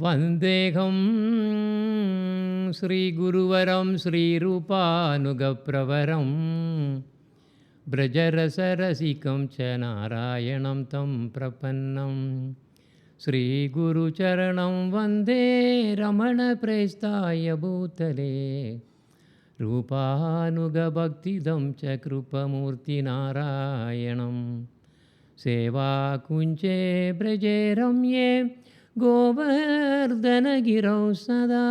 वन्देऽहं श्रीगुरुवरं श्रीरूपानुगप्रवरं ब्रजरसरसिकं च नारायणं तं प्रपन्नं श्रीगुरुचरणं वन्दे रमणप्रेष्ठाय भूतले रूपानुगभक्तिदं च कृपमूर्तिनारायणं सेवाकुञ्जे ब्रजे रम्ये गोवर्धनगिरौ सदा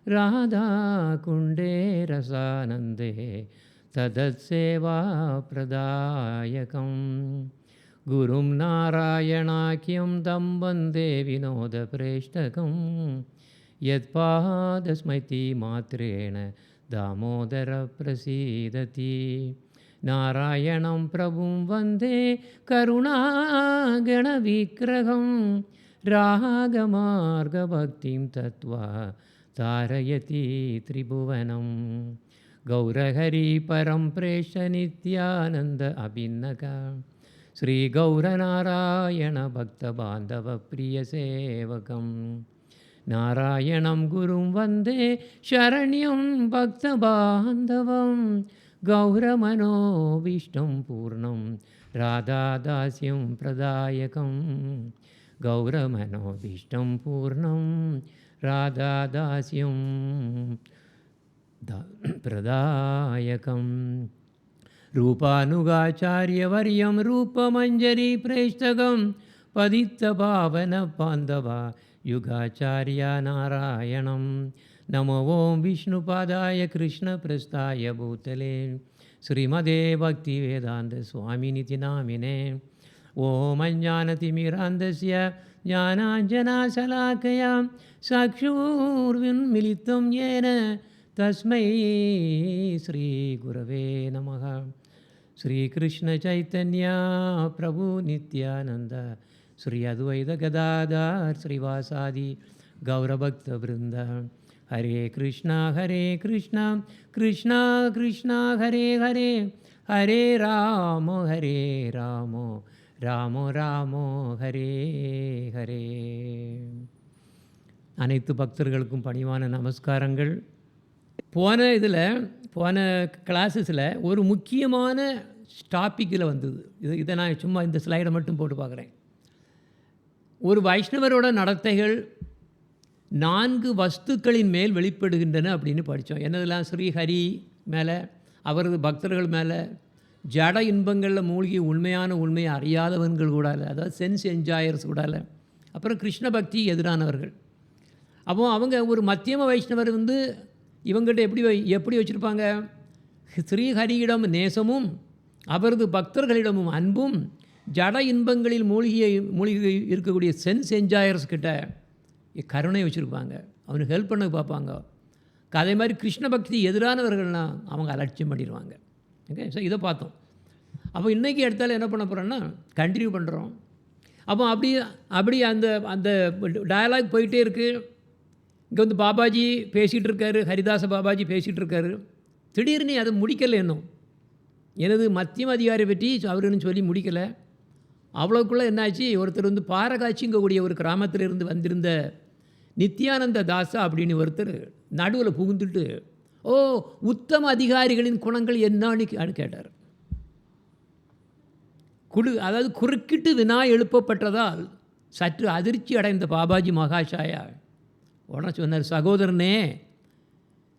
राधाकुण्डे रसानन्दे तदत्सेवाप्रदायकं गुरुं नारायणाख्यं तं वन्दे विनोदप्रेष्ठकं यत्पादस्मृतिमात्रेण दामोदरप्रसीदति नारायणं प्रभुं वन्दे करुणागणविग्रहं रागमार्गभक्तिं तत्त्वा तारयति त्रिभुवनं गौरहरि परं प्रेष्ठ नित्यानन्द अभिन्नक श्रीगौरनारायण भक्तबान्धवप्रियसेवकं नारायणं गुरुं वन्दे शरण्यं भक्तबान्धवं गौरमनोभीष्टं पूर्णं राधादास्यं प्रदायकं गौरमनोभीष्टं पूर्णं राधादास्यं प्रदायकं रूपानुगाचार्यवर्यं रूपमञ्जरी प्रेष्ठकं पतितपावनबान्धवा युगाचार्य नारायणं नमो ॐ विष्णुपादाय कृष्णप्रस्थाय भूतले श्रीमदे भक्तिवेदान्तस्वामिनिति नामिने ॐ अज्ञानतिमिरान्धस्य ज्ञानाञ्जनशलाकया चक्षुरुन्मिलितं येन तस्मै श्रीगुरवे नमः श्रीकृष्णचैतन्य प्रभु नित्यानन्द श्री अद्वैत गदाधर श्रीवासादि गौरभक्तवृन्द हरे कृष्णा कृष्णा कृष्णा हरे हरे हरे राम राम राम हरे हरे அனைத்து பக்தர்களுக்கும் பணிவான நமஸ்காரங்கள். போன கிளாஸஸில் ஒரு முக்கியமான டாப்பிக்கில் வந்தது. இதை நான் சும்மா இந்த ஸ்லைடை மட்டும் போட்டு பார்க்குறேன். ஒரு வைஷ்ணவரோட நடத்தைகள் 4 வஸ்துக்களின் மேல் வெளிப்படுகின்றன அப்படின்னு படித்தோம். என்னதெல்லாம்? ஸ்ரீஹரி மேலே, அவரது பக்தர்கள் மேலே, ஜட இன்பங்களில் மூழ்கி உண்மையை அறியாதவர்கள் கூட, அதாவது சென்ஸ் என்ஜாயர்ஸ் கூட, அப்புறம் கிருஷ்ண பக்தி எதிரானவர்கள். அப்போ அவங்க ஒரு மத்தியம வைஷ்ணவர் இவங்ககிட்ட எப்படி வச்சுருப்பாங்க? ஸ்ரீஹரியிடம் நேசமும் அவரது பக்தர்களிடமும் அன்பும், ஜட இன்பங்களில் மூழ்கி இருக்கக்கூடிய சென்ஸ் என்ஜாயர்ஸ் கிட்ட கருணை வச்சுருப்பாங்க, அவனுக்கு ஹெல்ப் பண்ண பார்ப்பாங்க. அதே மாதிரி கிருஷ்ண பக்தி எதிரானவர்கள்னால் அவங்க அலட்சியம் பண்ணிடுவாங்க. ஓகே, ஸோ இதை பார்த்தோம். அப்போ இன்றைக்கி எடுத்தாலும் என்ன பண்ண போகிறோன்னா கண்டினியூ பண்ணுறோம். அப்போ அப்படி அந்த அந்த டயலாக் போயிட்டே இருக்குது. இங்கே பாபாஜி பேசிகிட்டு இருக்காரு, ஹரிதாச பாபாஜி பேசிகிட்டு இருக்காரு. திடீர்னு அதை முடிக்கலை. எனது மத்தியம அதிகாரி பற்றி அவருன்னு சொல்லி முடிக்கலை. அவ்வளோக்குள்ளே என்னாச்சு, ஒருத்தர் பாரகாட்சிங்கக்கூடிய ஒரு கிராமத்தில் இருந்து வந்திருந்த நித்யானந்த தாசா அப்படின்னு ஒருத்தர் நடுவில் புகுந்துட்டு, உத்தம அதிகாரிகளின் குணங்கள் என்னான்னு கேட்டார். அதாவது குறுக்கிட்டு வினா எழுப்பப்பட்டதால் சற்று அதிர்ச்சி அடைந்த பாபாஜி மகாஷாயா உடனே சொன்னார், சகோதரனே,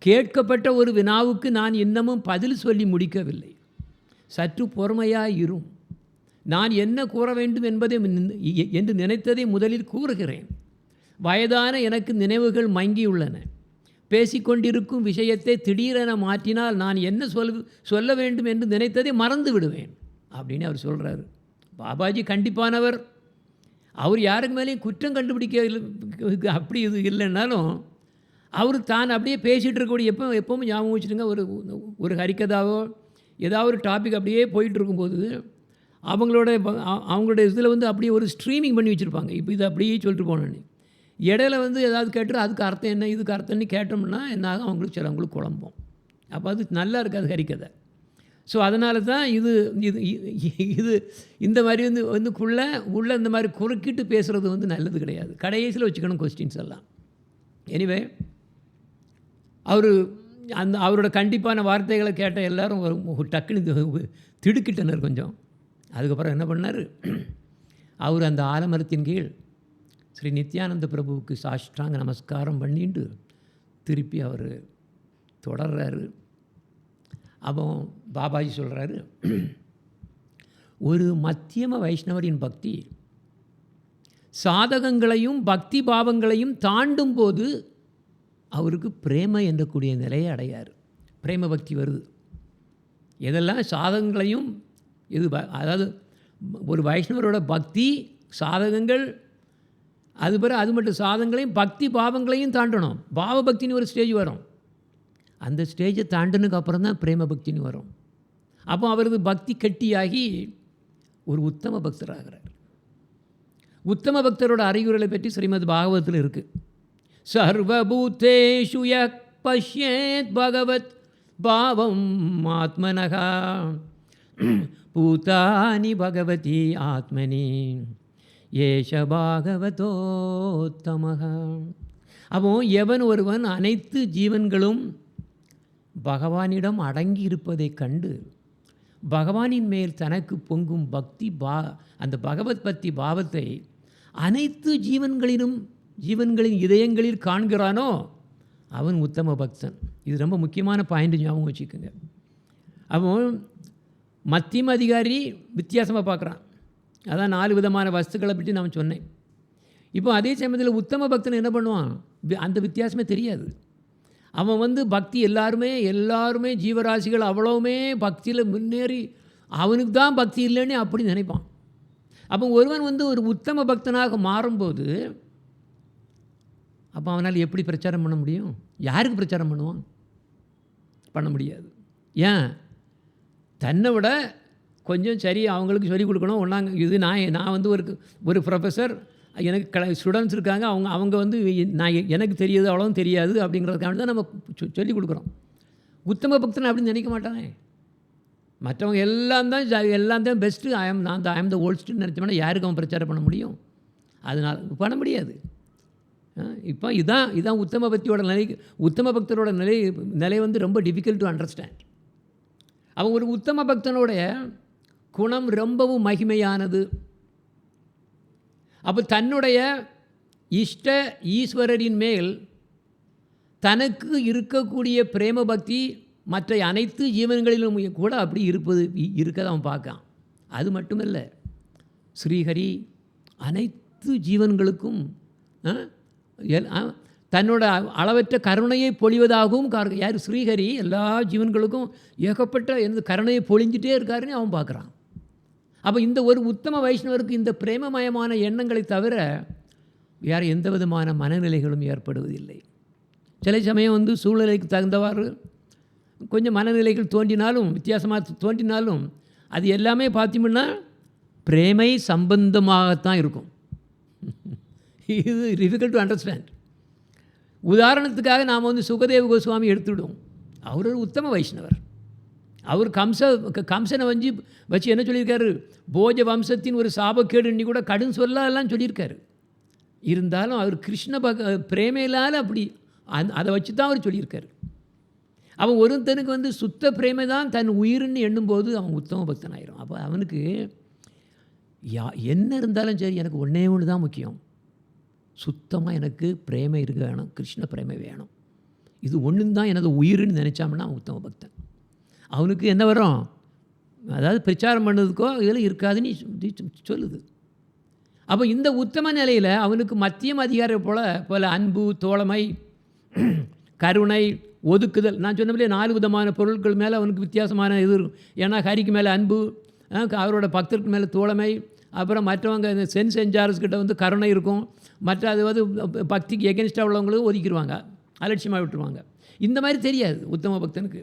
கேட்கப்பட்ட ஒரு வினாவுக்கு நான் இன்னமும் பதில் சொல்லி முடிக்கவில்லை. சற்று பொறுமையாக இரும். நான் என்ன கூற வேண்டும் என்று நினைத்ததை முதலில் கூறுகிறேன். வயதான எனக்கு நினைவுகள் மங்கியுள்ளன. பேசிக்கொண்டிருக்கும் விஷயத்தை திடீரென மாற்றினால் நான் என்ன சொல்ல வேண்டும் என்று நினைத்ததை மறந்து விடுவேன் அப்படின்னு அவர் சொல்கிறாரு. பாபாஜி கண்டிப்பானவர். அவர் யாருக்கு மேலேயும் குற்றம் கண்டுபிடிக்க அப்படி இது இல்லைன்னாலும் அவர் தான் அப்படியே பேசிகிட்டு இருக்கக்கூடிய எப்பவும் ஞாபகம் வச்சுருங்க. ஒரு ஹரிக்கதாவோ ஏதாவது ஒரு டாபிக் அப்படியே போயிட்டு இருக்கும்போது அவங்களோட இதில் அப்படியே ஒரு ஸ்ட்ரீமிங் பண்ணி வச்சுருப்பாங்க. இப்போ இதை அப்படியே சொல்லிட்டு போனோன்னு இடையில ஏதாவது கேட்டு அதுக்கு அர்த்தம் என்ன, இதுக்கு அர்த்தம்னு கேட்டோம்னா என்ன ஆகும், அவங்களுக்கு சிலவங்களுக்கு குழம்பும். அப்போ அது நல்லா இருக்காது ஹரிக்கதை. ஸோ அதனால தான் இது இது இது இந்த மாதிரி உள்ள இந்த மாதிரி குறுக்கிட்டு பேசுகிறது நல்லது கிடையாது. கடைசியில் வச்சுக்கணும் கொஸ்டின்ஸ் எல்லாம். எனிவே அவரோட கண்டிப்பான வார்த்தைகளை கேட்ட எல்லோரும் ஒரு டக்குன்னு திடுக்கிட்டனர் கொஞ்சம். அதுக்கப்புறம் என்ன பண்ணார், அவர் அந்த ஆலமரத்தின் கீழ் ஸ்ரீ நித்யானந்த பிரபுவுக்கு சாஷ்டாங்க நமஸ்காரம் பண்ணிட்டு திருப்பி அவர் தொடர்றாரு. அப்போ பாபாஜி சொல்கிறாரு, ஒரு மத்தியம வைஷ்ணவரின் பக்தி சாதகங்களையும் பக்தி பாவங்களையும் தாண்டும் போது அவருக்கு பிரேம என்றக்கூடிய நிலையை அடையார். பிரேம பக்தி வருது. எதெல்லாம் சாதகங்களையும் அதாவது ஒரு வைஷ்ணவரோட பக்தி சாதகங்கள், அது மட்டும் சாதகங்களையும் பக்தி பாவங்களையும் தாண்டணும். பாவ பக்தின்னு ஒரு ஸ்டேஜ் வரும். அந்த ஸ்டேஜை தாண்டினதுக்கு அப்புறம் தான் பிரேம பக்தின்னு வரும். அப்போ அவரது பக்தி கட்டியாகி ஒரு உத்தம பக்தராகிறார். உத்தம பக்தரோட அறிகுறிகளை பற்றி ஸ்ரீமத் பாகவத்தில் இருக்குது. சர்வபூதேஷு யக் பஷ்யேத் பகவத் பாவம் ஆத்மனகா பூதானி பகவதி ஆத்மனி ஏஷ பாகவதோத்தமக. அப்போ எவன் ஒருவன் அனைத்து ஜீவன்களும் பகவானிடம் அடங்கி இருப்பதை கண்டு பகவானின் மேல் தனக்கு பொங்கும் பக்தி அந்த பகவத் பக்தி பாவத்தை அனைத்து ஜீவன்களின் இதயங்களில் காண்கிறானோ அவன் உத்தம பக்தன். இது ரொம்ப முக்கியமான பாயிண்ட், ஞாபகம் வச்சுக்கோங்க. அவன் மத்தியம அதிகாரி வித்தியாசமாக பார்க்குறான். அதான் 4 விதமான வஸ்துக்களை பற்றி நான் சொன்னேன். இப்போ அதே சமயத்தில் உத்தம பக்தன் என்ன பண்ணுவான், அந்த வித்தியாசமே தெரியாது. அவன் பக்தி எல்லாருமே ஜீவராசிகள் அவ்வளவுமே பக்தியில் முன்னேறி அவனுக்கு தான் பக்தி இல்லைன்னு அப்படி நினைப்பான். அப்போ ஒருவன் ஒரு உத்தம பக்தனாக மாறும்போது அப்போ அவனால் எப்படி பிரச்சாரம் பண்ண முடியும்? யாருக்கு பிரச்சாரம் பண்ணுவான்? பண்ண முடியாது. ஏன்? தன்னை விட கொஞ்சம் சரி அவங்களுக்கு சொல்லிக் கொடுக்கணும். ஒன்றாங்க இது நான் ஒரு ப்ரொஃபஸர், எனக்கு ஸ்டூடெண்ட்ஸ் இருக்காங்க, அவங்க நான் எனக்கு தெரியாது அவ்வளோவும் தெரியாது அப்படிங்கிறதுக்காக தான் நம்ம சொல்லிக் கொடுக்குறோம். உத்தம பக்தன் அப்படின்னு நினைக்க மாட்டானே. மற்றவங்க எல்லாம் தான் பெஸ்ட்டு, ஐ எம் த ஓல்ஸ்ட்டுன்னு நினச்சோம்னா யாருக்கு அவன் பிரச்சாரம் பண்ண முடியும்? அதனால் பண்ண முடியாது. இப்போ இதுதான் உத்தம பக்தியோட நிலை. உத்தம பக்தரோட நிலை ரொம்ப டிஃபிகல்ட் டு அண்டர்ஸ்டாண்ட். அவன் ஒரு உத்தம பக்தனுடைய குணம் ரொம்பவும் மகிமையானது. அப்போ தன்னுடைய இஷ்ட ஈஸ்வரரின் மேல் தனக்கு இருக்கக்கூடிய பிரேம பக்தி மற்ற அனைத்து ஜீவன்களிலும் கூட அப்படி இருக்கதை அவன் பார்க்கான். அது மட்டுமல்ல, ஸ்ரீஹரி அனைத்து ஜீவன்களுக்கும் தன்னோட அளவற்ற கருணையை பொழிவதாகவும் யார்? ஸ்ரீஹரி எல்லா ஜீவன்களுக்கும் ஏகப்பட்ட கருணையை பொழிஞ்சிட்டே இருக்காருன்னு அவன் பார்க்குறான். அப்போ இந்த ஒரு உத்தம வைஷ்ணவருக்கு இந்த பிரேமமயமான எண்ணங்களை தவிர வேறு எந்த விதமான மனநிலைகளும் ஏற்படுவதில்லை. சில சமயம் சூழ்நிலைக்கு தகுந்தவாறு கொஞ்சம் மனநிலைகள் தோன்றினாலும் வித்தியாசமாக தோன்றினாலும் அது எல்லாமே பார்த்தீங்கன்னா பிரேமை சம்பந்தமாகத்தான் இருக்கும். இது டிஃபிகல்ட் டு அண்டர்ஸ்டாண்ட். உதாரணத்துக்காக நாம் சுகதேவ கோஸ்வாமி எடுத்துவிடுவோம். அவர் ஒரு உத்தம வைஷ்ணவர். அவர் கம்சனை வச்சு என்ன சொல்லியிருக்காரு? போஜ வம்சத்தின் ஒரு சாபக்கேடு கூட கடும் சொல்லலாம் சொல்லியிருக்காரு. இருந்தாலும் அவர் கிருஷ்ண பிரேமையிலால் அப்படி அதை வச்சு தான் அவர் சொல்லியிருக்காரு. அவன் ஒருத்தனுக்கு சுத்த பிரேமை தான் தன் உயிர்னு எண்ணும்போது அவன் உத்தம பக்தன் ஆயிரும். அப்போ அவனுக்கு என்ன இருந்தாலும் சரி, எனக்கு ஒன்றே ஒன்று தான் முக்கியம், சுத்தமாக எனக்கு பிரேமை இருக்க வேணும், கிருஷ்ண பிரேமை வேணும், இது ஒன்று தான் எனது உயிர்னு நினச்சாம்னா உத்தம பக்தன். அவனுக்கு என்ன வரும்? அதாவது பிரச்சாரம் பண்ணதுக்கோ இதெல்லாம் இருக்காதுன்னு சொல்லுது. அப்போ இந்த உத்தம நிலையில் அவனுக்கு மத்தியம் அதிகாரம் போல அன்பு, தோழமை, கருணை, ஒதுக்குதல், நான் சொன்னபடியே 4 விதமான பொருட்கள் மேலே அவனுக்கு வித்தியாசமான இது இருக்கும். ஏன்னா ஹரிக்கு மேலே அன்பு, அவரோட பக்தருக்கு மேலே தோழமை, அப்புறம் மற்றவங்க சென்ஸ் என்ஜார்ஸ்கிட்ட கருணை இருக்கும். மற்ற பக்திக்கு எகென்ஸ்டாக உள்ளவங்களும் ஒதுக்கிடுவாங்க, அலட்சியமாக விட்டுருவாங்க. இந்த மாதிரி தெரியாது உத்தம பக்தனுக்கு.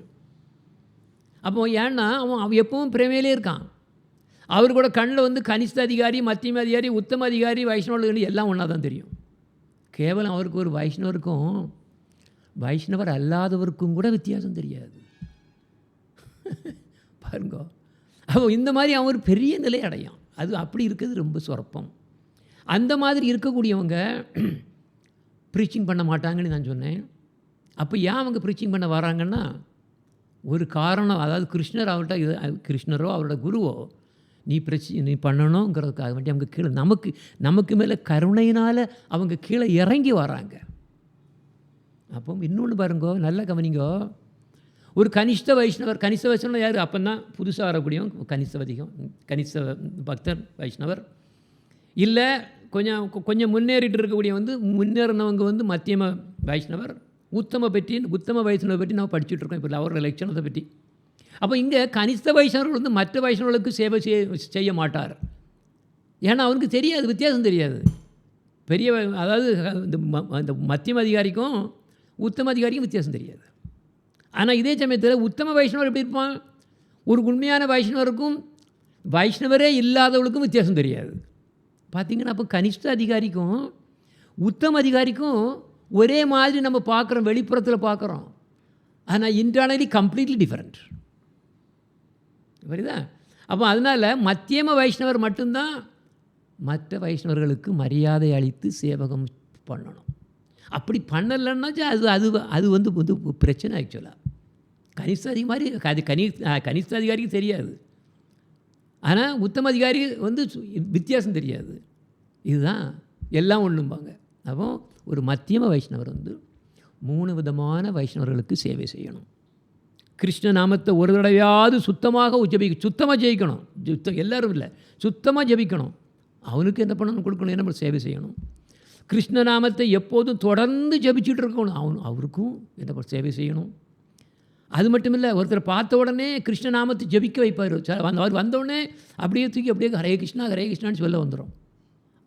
அப்போ ஏன்னா அவன் எப்பவும் பிரேமையிலே இருக்கான். அவர் கூட கண்ணில் கனிஷ்ட அதிகாரி, மத்தியம அதிகாரி, உத்தம அதிகாரி, வைஷ்ணவர்கள் எல்லாம் ஒன்றா தான் தெரியும். கேவலம் அவருக்கு ஒரு வைஷ்ணவருக்கும் வைஷ்ணவர் அல்லாதவருக்கும் கூட வித்தியாசம் தெரியாது. பாருங்க. அப்போ இந்த மாதிரி அவன் ஒரு பெரிய நிலை அடையான். அது அப்படி இருக்கிறது ரொம்ப சொற்பம். அந்த மாதிரி இருக்கக்கூடியவங்க ப்ரீச்சிங் பண்ண மாட்டாங்கன்னு நான் சொன்னேன். அப்போ ஏன் அவங்க ப்ரீச்சிங் பண்ண வராங்கன்னா, ஒரு காரணம், அதாவது கிருஷ்ணர் அவர்கிட்ட கிருஷ்ணரோ அவரோட குருவோ நீ பண்ணணுங்கிறதுக்காக வேண்டி அவங்க கீழே நமக்கு மேலே கருணையினால் அவங்க கீழே இறங்கி வராங்க. அப்போ இன்னொன்று பாருங்கோ, நல்லா கவனிங்கோ. ஒரு கனிஷ்ட வைஷ்ணவர் யார்? அப்போ தான் புதுசாக வரக்கூடியவங்க கனிஷ்ட பக்தர் வைஷ்ணவர். இல்லை கொஞ்சம் முன்னேறிட்டு இருக்கக்கூடிய முன்னேறினவங்க மத்தியம வைஷ்ணவர். உத்தம வைஷ்ணவர் பற்றி நம்ம படிச்சுட்ருக்கோம் இப்போ அவரோட லட்சணத்தை பற்றி. அப்போ இங்கே கனிஷ்ட வைஷ்ணவர்கள் மற்ற வைஷ்ணவர்களுக்கு சேவை செய்ய மாட்டார். ஏன்னா அவருக்கு தெரியாது, வித்தியாசம் தெரியாது. பெரிய அதாவது இந்த மத்தியம அதிகாரிக்கும் உத்தம அதிகாரிக்கும் வித்தியாசம் தெரியாது. ஆனால் இதே சமயத்தில் உத்தம வைஷ்ணவர் எப்படி இருப்பான்? ஒரு உண்மையான வைஷ்ணவருக்கும் வைஷ்ணவரே இல்லாதவர்களுக்கும் வித்தியாசம் தெரியாது. பார்த்திங்கன்னா அப்போ கனிஷ்ட அதிகாரிக்கும் உத்தம அதிகாரிக்கும் ஒரே மாதிரி நம்ம பார்க்குறோம், வெளிப்புறத்தில் பார்க்குறோம். ஆனால் இன்டர்னலி கம்ப்ளீட்லி டிஃப்ரெண்ட். புரியுதா? அப்போ அதனால் மத்தியம வைஷ்ணவர் மட்டும்தான் மற்ற வைஷ்ணவர்களுக்கு மரியாதை அளித்து சேவகம் பண்ணணும். அப்படி பண்ணலைன்னா அது பிரச்சனை. ஆக்சுவலாக கனிஷ்ட அதிகாரி கனிஷ்ட அதிகாரிக்கு தெரியாது, ஆனால் உத்தம அதிகாரி வித்தியாசம் தெரியாது. இதுதான் எல்லாம் ஒன்றும்பாங்க. அப்போ ஒரு மத்தியம வைஷ்ணவர் 3 விதமான வைஷ்ணவர்களுக்கு சேவை செய்யணும். கிருஷ்ண நாமத்தை ஒரு தடவையாவது சுத்தமாக ஜெயிக்கணும். எல்லோரும் இல்லை, சுத்தமாக ஜெபிக்கணும். அவனுக்கு என்ன பண்ணணும்? கொடுக்கணும். என்ன சேவை செய்யணும்? கிருஷ்ண நாமத்தை எப்போதும் தொடர்ந்து ஜபிச்சுட்டு இருக்கணும். அவருக்கும் என்ன சேவை செய்யணும். அது மட்டும் இல்லை, ஒருத்தர் பார்த்த உடனே கிருஷ்ண நாமத்தை ஜபிக்க வைப்பார். அவர் வந்தவுடனே அப்படியே தூக்கி அப்படியே ஹரே கிருஷ்ணான்னு சொல்ல வந்துடும்.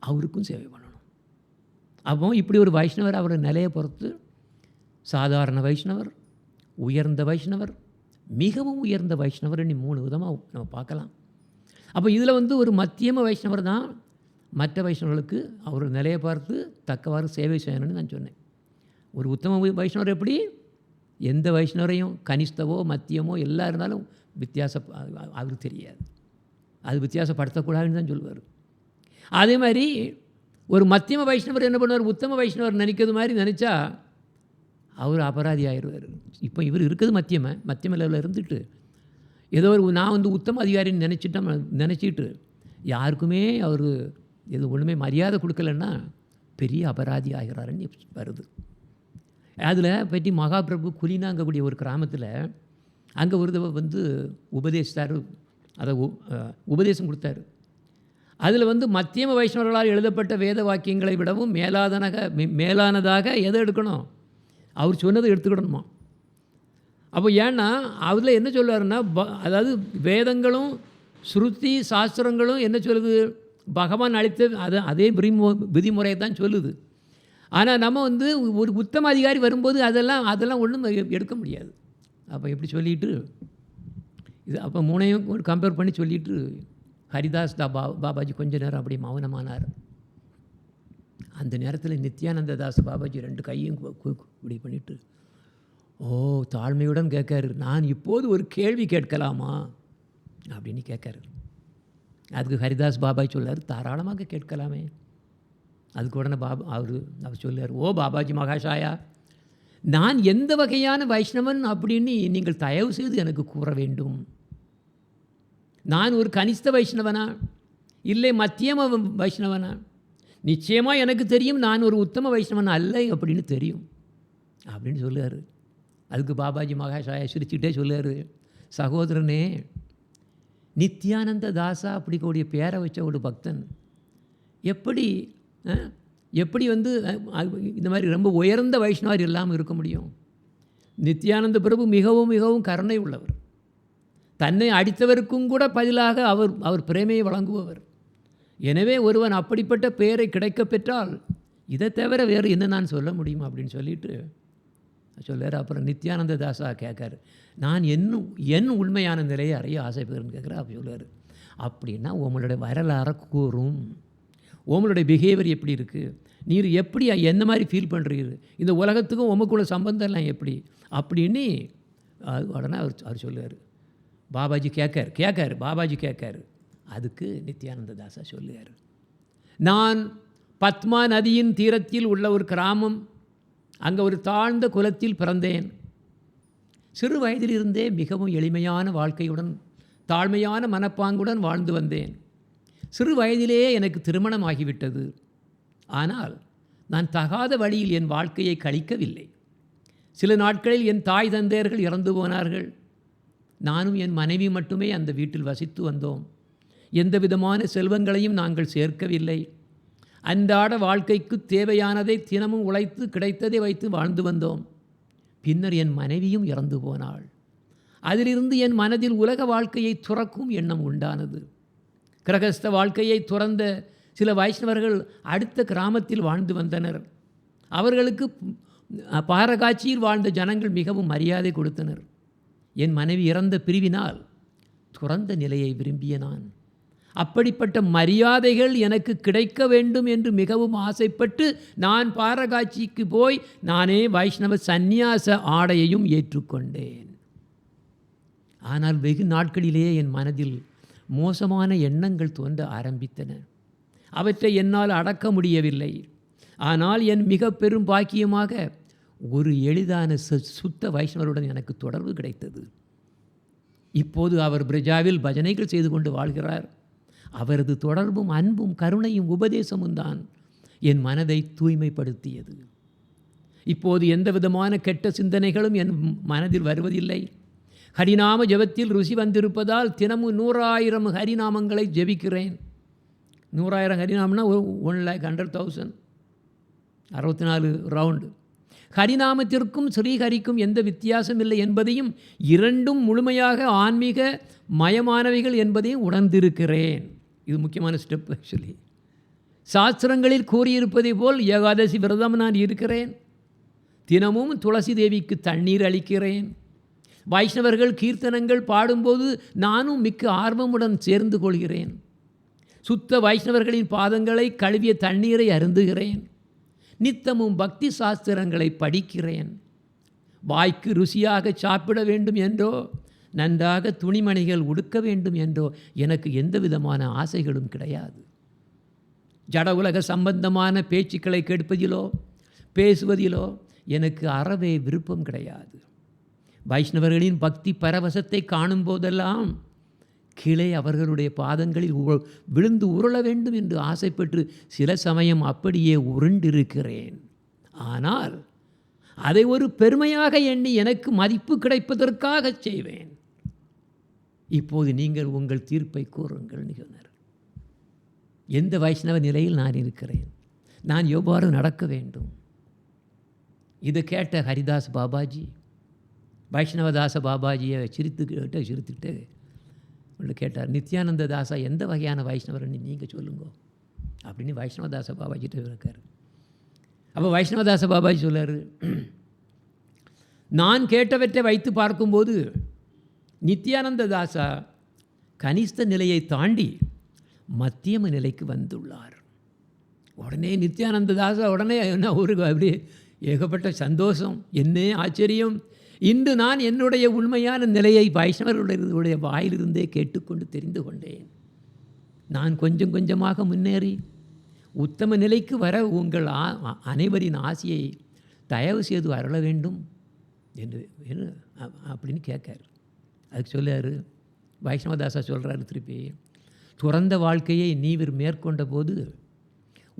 அவருக்கும் சேவை பண்ணணும். அப்போ இப்படி ஒரு வைஷ்ணவர் அவரோட நிலையை பொறுத்து சாதாரண வைஷ்ணவர், உயர்ந்த வைஷ்ணவர், மிகவும் உயர்ந்த வைஷ்ணவர், 3 விதமாக நம்ம பார்க்கலாம். அப்போ இதில் ஒரு மத்தியம வைஷ்ணவர் தான் மற்ற வைஷ்ணவர்களுக்கு அவர் நிலையை பார்த்து தக்கவாறு சேவை செய்யணும்னு நான் சொன்னேன். ஒரு உத்தம வைஷ்ணவர் எப்படி? எந்த வைஷ்ணவரையும் கனிஷ்டவோ மத்தியமோ எல்லாம் இருந்தாலும் அவருக்கு தெரியாது, அது வித்தியாசப்படுத்தக்கூடாதுன்னு தான் சொல்லுவார். அதே மாதிரி ஒரு மத்தியம வைஷ்ணவர் என்ன பண்ணுவார்? உத்தம வைஷ்ணவர் நினைக்கிறது மாதிரி நினச்சா அவர் அபராதி ஆயிடுவார். இப்போ இவர் இருக்கிறது மத்தியம லெவலில் இருந்துட்டு ஏதோ நான் உத்தம அதிகாரின்னு நினச்சிட்டு யாருக்குமே அவர் ஒன்றுமே மரியாதை கொடுக்கலன்னா பெரிய அபராதி ஆகிறாருன்னு வருது. அதில் பற்றி மகாபிரபு குலினாங்கக்கூடிய ஒரு கிராமத்தில் அங்கே ஒரு தடவை உபதேசித்தார், அதை உபதேசம் கொடுத்தாரு. அதில் மத்தியம வைஷ்ணவர்களால் எழுதப்பட்ட வேத வாக்கியங்களை விடவும் மேலானதாக எதை எடுக்கணும்? அவர் சொன்னதை எடுத்துக்கிடணுமா. அப்போ ஏன்னா அதில் என்ன சொல்லுவாருன்னா, அதாவது வேதங்களும் ஸ்ருதி சாஸ்திரங்களும் என்ன சொல்லுது? பகவான் அளித்த அதே விதிமுறையை தான் சொல்லுது. ஆனால் நம்ம ஒரு உத்தம அதிகாரி வரும்போது அதெல்லாம் ஒன்றும் எடுக்க முடியாது. அப்போ எப்படி சொல்லிட்டு இது அப்போ 3ஐயும் கம்பேர் பண்ணி சொல்லிட்டு ஹரிதாஸ் பாபாஜி கொஞ்ச நேரம் அப்படி மௌனமானார். அந்த நேரத்தில் நித்யானந்த தாஸ் பாபாஜி 2 கையும் இப்படி பண்ணிவிட்டு தாழ்மையுடன் கேட்காரு, நான் இப்போது ஒரு கேள்வி கேட்கலாமா அப்படின்னு கேட்காரு. அதுக்கு ஹரிதாஸ் பாபாஜி சொல்லார், தாராளமாக கேட்கலாமே. அதுக்கு உடனே அவர் சொல்லார், பாபாஜி மகாஷாயா, நான் எந்த வகையான வைஷ்ணவன் அப்படின்னு நீங்கள் தயவு செய்து எனக்கு கூற வேண்டும். நான் ஒரு கனிஷ்ட வைஷ்ணவனா இல்லை மத்தியம வைஷ்ணவனா? நிச்சயமாக எனக்கு தெரியும் நான் ஒரு உத்தம வைஷ்ணவன் அல்ல அப்படின்னு தெரியும் அப்படின்னு சொல்லுவார். அதுக்கு பாபாஜி மகாஷாயா சிரிச்சுட்டே சொல்லுவார், சகோதரனே, நித்யானந்த தாசா அப்படி கூடிய பேரை வச்ச ஒரு பக்தன் எப்படி இந்த மாதிரி ரொம்ப உயர்ந்த வைஷ்ணவர் இல்லாமல் இருக்க முடியும்? நித்யானந்த பிரபு மிகவும் மிகவும் கருணை உள்ளவர். தன்னை அடித்தவருக்கும் கூட பதிலாக அவர் பிரேமையை வழங்குபவர். எனவே ஒருவன் அப்படிப்பட்ட பெயரை கிடைக்க பெற்றால் இதை தவிர வேறு என்ன நான் சொல்ல முடியும் அப்படின்னு சொல்லிட்டு சொல்லார். அப்புறம் நித்யானந்த தாசா கேட்காரு, நான் என் உண்மையான நிலையை அறிய ஆசைப்படுறேன்னு கேட்குறேன். அப்போ சொல்லுவார், அப்படின்னா உங்களுடைய வரலாறை கூறும், உங்களுடைய பிஹேவியர் எப்படி இருக்குது, நீர் எப்படி எந்த மாதிரி ஃபீல் பண்ணுறீரு, இந்த உலகத்துக்கும் உமக்குள்ள சம்பந்தம்லாம் எப்படி அப்படின்னு உடனே அவர் சொல்லுவார், பாபாஜி கேட்காரு பாபாஜி கேட்காரு. அதுக்கு நித்யானந்த தாசா சொல்லுவார், நான் பத்மா நதியின் தீரத்தில் உள்ள ஒரு கிராமம், அங்கே ஒரு தாழ்ந்த குலத்தில் பிறந்தேன். சிறு வயதிலிருந்தே மிகவும் எளிமையான வாழ்க்கையுடன் தாழ்மையான மனப்பாங்குடன் வாழ்ந்து வந்தேன். சிறு வயதிலேயே எனக்கு திருமணம் ஆகிவிட்டது. ஆனால் நான் தகாத வழியில் என் வாழ்க்கையை கழிக்கவில்லை. சில நாட்களில் என் தாய் தந்தையர்கள் இறந்து போனார்கள். நானும் என் மனைவி மட்டுமே அந்த வீட்டில் வசித்து வந்தோம். எந்த விதமான செல்வங்களையும் நாங்கள் சேர்க்கவில்லை. அன்றாட வாழ்க்கைக்கு தேவையானதை தினமும் உழைத்து கிடைத்ததை வைத்து வாழ்ந்து வந்தோம். பின்னர் என் மனைவியும் இறந்து போனாள். அதிலிருந்து என் மனதில் உலக வாழ்க்கையை துறக்கும் எண்ணம் உண்டானது. கிரகஸ்த வாழ்க்கையை துறந்த சில வைஷ்ணவர்கள் அடுத்த கிராமத்தில் வாழ்ந்து வந்தனர். அவர்களுக்கு பாரகாட்சியில் வாழ்ந்த ஜனங்கள் மிகவும் மரியாதை கொடுத்தனர். என் மனைவி இறந்த பிரிவினால் துறந்த நிலையை விரும்பிய நான் அப்படிப்பட்ட மரியாதைகள் எனக்கு கிடைக்க வேண்டும் என்று மிகவும் ஆசைப்பட்டு நான் பாரகாட்சிக்கு போய் நானே வைஷ்ணவ சந்நியாச ஆடையையும் ஏற்றுக்கொண்டேன். ஆனால் வெகு நாட்களிலேயே என் மனதில் மோசமான எண்ணங்கள் தோன்ற ஆரம்பித்தன. அவற்றை என்னால் அடக்க முடியவில்லை. ஆனால் என் மிக பெரும் பாக்கியமாக ஒரு எளிதான சுத்த வைஷ்ணவருடன் எனக்கு தொடர்பு கிடைத்தது. இப்போது அவர் பிரஜாவில் பஜனைகள் செய்து கொண்டு வாழ்கிறார். அவரது தொடர்பும் அன்பும் கருணையும் உபதேசமும் தான் என் மனதை தூய்மைப்படுத்தியது. இப்போது எந்த விதமான கெட்ட சிந்தனைகளும் என் மனதில் வருவதில்லை. ஹரிநாம ஜபத்தில் ருசி வந்திருப்பதால் தினமும் 100,000 ஹரிநாமங்களை ஜபிக்கிறேன். 100,000 ஹரிநாமம்னா 1,100,000, 64 ரவுண்டு. ஹரிநாமத்திற்கும் ஸ்ரீஹரிக்கும் எந்த வித்தியாசம் இல்லை என்பதையும், இரண்டும் முழுமையாக ஆன்மீக மயமானவைகள் என்பதையும் உணர்ந்திருக்கிறேன். இது முக்கியமான ஸ்டெப். ஆக்சுவலி சாஸ்திரங்களில் கூறியிருப்பதை போல் ஏகாதசி விரதம் நான் இருக்கிறேன். தினமும் துளசி தேவிக்கு தண்ணீர் அளிக்கிறேன். வைஷ்ணவர்கள் கீர்த்தனங்கள் பாடும்போது நானும் மிக்க ஆர்வமுடன் சேர்ந்து கொள்கிறேன். சுத்த வைஷ்ணவர்களின் பாதங்களை கழுவிய தண்ணீரை அருந்துகிறேன். நித்தமும் பக்தி சாஸ்திரங்களை படிக்கிறேன். வாய்க்கு ருசியாக சாப்பிட வேண்டும் என்றோ, நன்றாக துணிமணிகள் உடுக்க வேண்டும் என்றோ எனக்கு எந்த விதமான ஆசைகளும் கிடையாது. ஜட உலக சம்பந்தமான பேச்சுக்களை கேட்பதிலோ பேசுவதிலோ எனக்கு அறவே விருப்பம் கிடையாது. வைஷ்ணவர்களின் பக்தி பரவசத்தை காணும் போதெல்லாம் கீழே அவர்களுடைய பாதங்களில் விழுந்து உருள வேண்டும் என்று ஆசைப்பட்டு சில சமயம் அப்படியே உருண்டிருக்கிறேன். ஆனால் அதை ஒரு பெருமையாக எண்ணி எனக்கு மதிப்பு கிடைப்பதற்காக செய்வேன். இப்போது நீங்கள் உங்கள் தீர்ப்பை கூறுங்கள் நிகழ்னர். எந்த வைஷ்ணவ நிலையில் நான் இருக்கிறேன்? நான் எவ்வாறு நடக்க வேண்டும்? இதை கேட்ட ஹரிதாஸ் பாபாஜி வைஷ்ணவதாச பாபாஜியை சிரித்துக்கிட்டு கேட்டார், நித்யானந்த தாசா எந்த வகையான வைஷ்ணவர்னு நீங்கள் சொல்லுங்க அப்படின்னு வைஷ்ணவதாச பாபாஜிட்ட இருக்கார். அப்போ வைஷ்ணவதாச பாபாஜி சொல்லார், நான் கேட்டவற்றை வைத்து பார்க்கும்போது நித்யானந்த தாசா கனிஷ்ட நிலையை தாண்டி மத்தியம நிலைக்கு வந்துள்ளார். உடனே நித்யானந்த தாசா என்ன ஒரு அப்படியே ஏகப்பட்ட சந்தோஷம், என்ன ஆச்சரியம். இன்று நான் என்னுடைய உண்மையான நிலையை வைஷ்ணவர்களுடைய வாயிலிருந்தே கேட்டுக்கொண்டு தெரிந்து கொண்டேன். நான் கொஞ்சம் கொஞ்சமாக முன்னேறி உத்தம நிலைக்கு வர உங்கள் அனைவரின் ஆசையை தயவு செய்து அருள வேண்டும் என்று அப்படின்னு கேட்கார். அதுக்கு சொல்லார் வைஷ்ணவதாசா சொல்கிறாரு திருப்பி, துறந்த வாழ்க்கையை நீவர் மேற்கொண்ட போது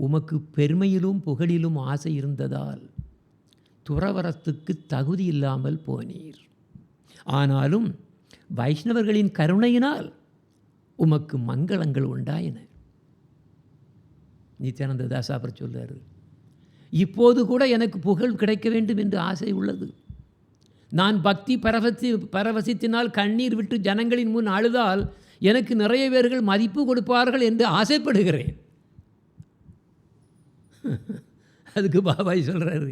உமக்கு பெருமையிலும் புகழிலும் ஆசை இருந்ததால் துறவரத்துக்கு தகுதி இல்லாமல் போனீர். ஆனாலும் வைஷ்ணவர்களின் கருணையினால் உமக்கு மங்களங்கள் உண்டாயின. நித்யானந்த தாசா அப்புறம் சொல்றாரு, இப்போது கூட எனக்கு புகழ் கிடைக்க வேண்டும் என்று ஆசை உள்ளது. நான் பக்தி பரவசத்தினால் கண்ணீர் விட்டு ஜனங்களின் முன் அழுதால் எனக்கு நிறைய பேர்கள் மதிப்பு கொடுப்பார்கள் என்று ஆசைப்படுகிறேன். அதுக்கு பாபாஜி சொல்கிறாரு,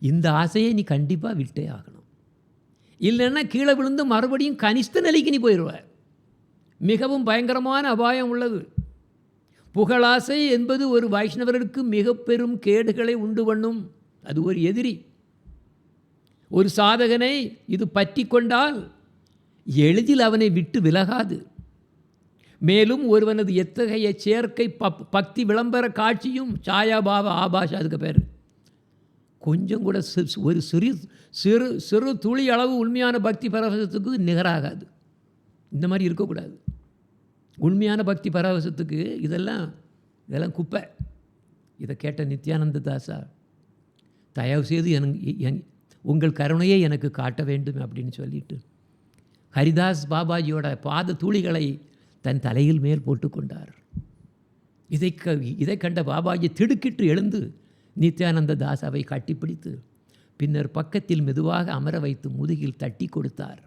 இந்த ஆசையை நீ கண்டிப்பாக விட்டே ஆகணும், இல்லைன்னா கீழே விழுந்து மறுபடியும் கனிஷ்ட நிலைக்கு நீ போயிடுவார். மிகவும் பயங்கரமான அபாயம் உள்ளது. புகழாசை என்பது ஒரு வைஷ்ணவருக்கு மிக பெரும் கேடுகளை உண்டு பண்ணும். அது ஒரு எதிரி. ஒரு சாதகனை இது பற்றி கொண்டால் எளிதில் அவனை விட்டு விலகாது. மேலும் ஒருவனது எத்தகைய சேர்க்கை பக்தி விளம்பர காட்சியும் சாயாபாவ ஆபாஷ, அதுக்கு பேர் கொஞ்சம் கூட ஒரு சிறு சிறு சிறு துளி அளவு உண்மையான பக்தி பரவசத்துக்கு நிகராகாது. இந்த மாதிரி இருக்கக்கூடாது. உண்மையான பக்தி பரவசத்துக்கு இதெல்லாம் குப்பை. இதை கேட்ட நித்யானந்த தாசா, தயவு செய்து உங்கள் கருணையை எனக்கு காட்ட வேண்டும் அப்படின்னு சொல்லிட்டு ஹரிதாஸ் பாபாஜியோட பாத தூளிகளை தன் தலையில் மேல் போட்டுக்கொண்டார். இதை கண்ட பாபாஜி திடுக்கிட்டு எழுந்து நித்யானந்த தாசாவை கட்டிப்பிடித்து பின்னர் பக்கத்தில் மெதுவாக அமர வைத்து முதுகில் தட்டி கொடுத்தார்.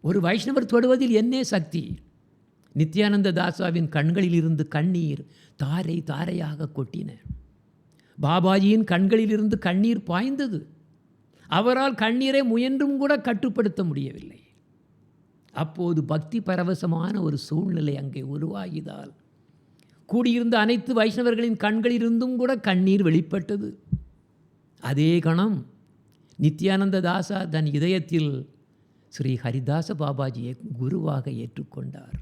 ஒரு வைஷ்ணவர் தொடுவதில் என்ன சக்தி! நித்யானந்த தாசாவின் கண்களில் இருந்து கண்ணீர் தாரை தாரையாக கொட்டின. பாபாஜியின் கண்களிலிருந்து கண்ணீர் பாய்ந்தது. அவரால் கண்ணீரை முயன்றும் கூட கட்டுப்படுத்த முடியவில்லை. அப்போது பக்தி பரவசமான ஒரு சூழ்நிலை அங்கே உருவாகியதால் கூடியிருந்த அனைத்து வைஷ்ணவர்களின் கண்களிலிருந்தும் கூட கண்ணீர் வெளிப்பட்டது. அதே கணம் நித்யானந்த தாசா தன் இதயத்தில் ஸ்ரீ ஹரிதாச பாபாஜியை குருவாக ஏற்றுக்கொண்டார்.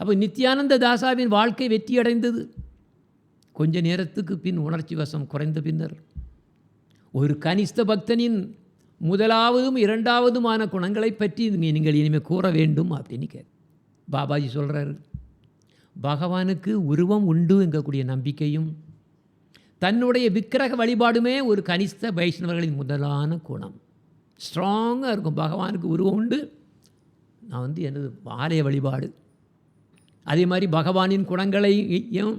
அப்போ நித்யானந்த தாசாவின் வாழ்க்கை வெற்றியடைந்தது. கொஞ்ச நேரத்துக்கு பின் உணர்ச்சி வசம் குறைந்த பின்னர் ஒரு கனிஷ்ட பக்தனின் முதலாவதும் இரண்டாவதுமான குணங்களை பற்றி நீங்கள் இனிமேல் கூற வேண்டும் அப்படின்னு பாபாஜி சொல்கிறார். பகவானுக்கு உருவம் உண்டு என்கக்கூடிய நம்பிக்கையும் தன்னுடைய விக்கிரக வழிபாடுமே ஒரு கனிஷ்ட வைஷ்ணவர்களின் முதலான குணம். ஸ்ட்ராங்காக இருக்கும். பகவானுக்கு உருவம் உண்டு, நான் எனது ஆலய வழிபாடு. அதே மாதிரி பகவானின் குணங்களையும்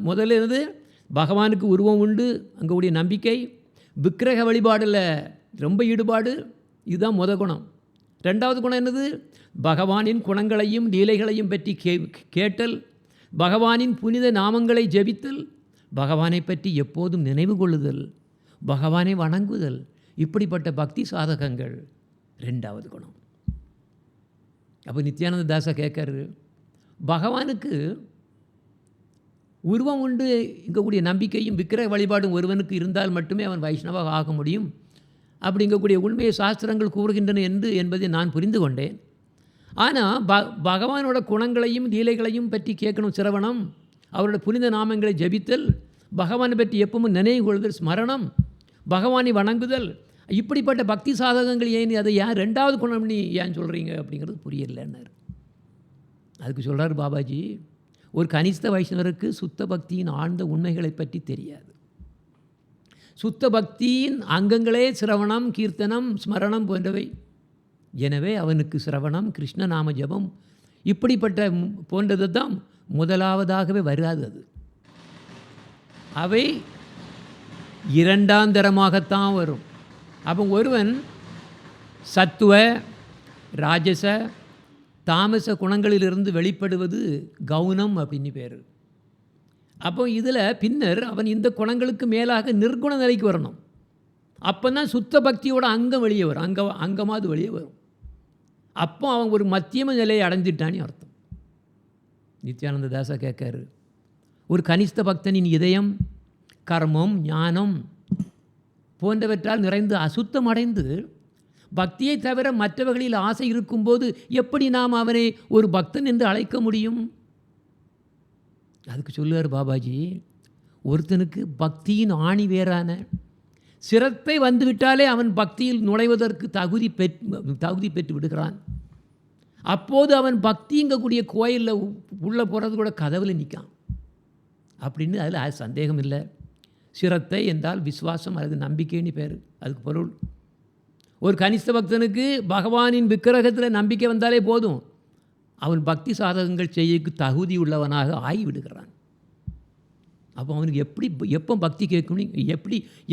முதல்ல என்னது, பகவானுக்கு உருவம் உண்டு அங்கக்கூடிய நம்பிக்கை, விக்கிரக வழிபாடில் ரொம்ப ஈடுபாடு, இதுதான் குணம். ரெண்டாவது குணம் என்னது, பகவானின் குணங்களையும் லீலைகளையும் பற்றி கேட்டல், பகவானின் புனித நாமங்களை ஜெபித்தல், பகவானை பற்றி எப்போதும் நினைவு கொள்ளுதல், பகவானை வணங்குதல், இப்படிப்பட்ட பக்தி சாதகங்கள் ரெண்டாவது குணம். அப்போ நித்யானந்த தாசா கேட்காரு, பகவானுக்கு உருவம் உண்டு இங்கக்கூடிய நம்பிக்கையும் விக்கிரக வழிபாடும் ஒருவனுக்கு இருந்தால் மட்டுமே அவன் வைஷ்ணவாக ஆக முடியும் அப்படிங்கக்கூடிய உண்மையை சாஸ்திரங்கள் கூறுகின்றன என்பதை நான் புரிந்து கொண்டேன். ஆனால் பகவானோட குணங்களையும் லீலைகளையும் பற்றி கேட்கணும் சிரவணம், அவரோட புனித நாமங்களை ஜபித்தல், பகவானை பற்றி எப்பவும் நினைவு கொள்ளுதல், ஸ்மரணம், பகவானை வணங்குதல், இப்படிப்பட்ட பக்தி சாதகங்கள் ஏன் அதை ரெண்டாவது குணம்னு ஏன் சொல்கிறீங்க அப்படிங்கிறது புரியலைன்னார். அதுக்கு சொல்கிறார் பாபாஜி, ஒரு கனிஷ்ட வைஷ்ணவருக்கு சுத்த பக்தியின் ஆழ்ந்த உண்மைகளை பற்றி தெரியாது. சுத்த பக்தியின் அங்கங்களே சிரவணம், கீர்த்தனம், ஸ்மரணம் போன்றவை. எனவே அவனுக்கு சிரவணம், கிருஷ்ணநாம ஜபம் இப்படிப்பட்ட போன்றது தான் முதலாவதாகவே வராது. அது அவை இரண்டாந்தரமாகத்தான் வரும். அப்போ ஒருவன் சத்துவ, ராஜச, தாமச குணங்களிலிருந்து வெளிப்படுவது கவுனம் அப்படின்னு பேர். அப்போ இதில் பின்னர் அவன் இந்த குணங்களுக்கு மேலாக நிர்குண நிலைக்கு வரணும். அப்போ தான் சுத்த பக்தியோட அங்கம் வெளியே வரும், அங்கமாவது வெளியே வரும். அப்போ அவன் ஒரு மத்தியம நிலையை அடைஞ்சிட்டான்னு அர்த்தம். நித்யானந்த தாசா கேட்காரு, ஒரு கனிஷ்ட பக்தனின் இதயம் கர்மம், ஞானம் போன்றவற்றால் நிறைந்து அசுத்தம் அடைந்து பக்தியை தவிர மற்றவர்களில் ஆசை இருக்கும்போது எப்படி நாம் அவனை ஒரு பக்தன் என்று அழைக்க முடியும்? அதுக்கு சொல்லுவார் பாபாஜி, ஒருத்தனுக்கு பக்தியின் ஆணி வேறான சிரத்தை வந்துவிட்டாலே அவன் பக்தியில் நுழைவதற்கு தகுதி பெற்று விடுகிறான். அப்போது அவன் பக்திங்கக்கூடிய கோயிலில் உள்ளே போகிறது கூட கதவில் நிற்கான் அப்படின்னு அதில் சந்தேகம் இல்லை. சிரத்தை என்றால் விசுவாசம் அல்லது நம்பிக்கைன்னு பேர். அதுக்கு பொருள், ஒரு கனிஷ்ட பக்தனுக்கு பகவானின் விக்கிரகத்தில் நம்பிக்கை வந்தாலே போதும், அவன் பக்தி சாதகங்கள் செய்யக்கு தகுதி உள்ளவனாக ஆகிவிடுகிறான். அப்போ அவனுக்கு எப்போ பக்தி கேட்கணும்,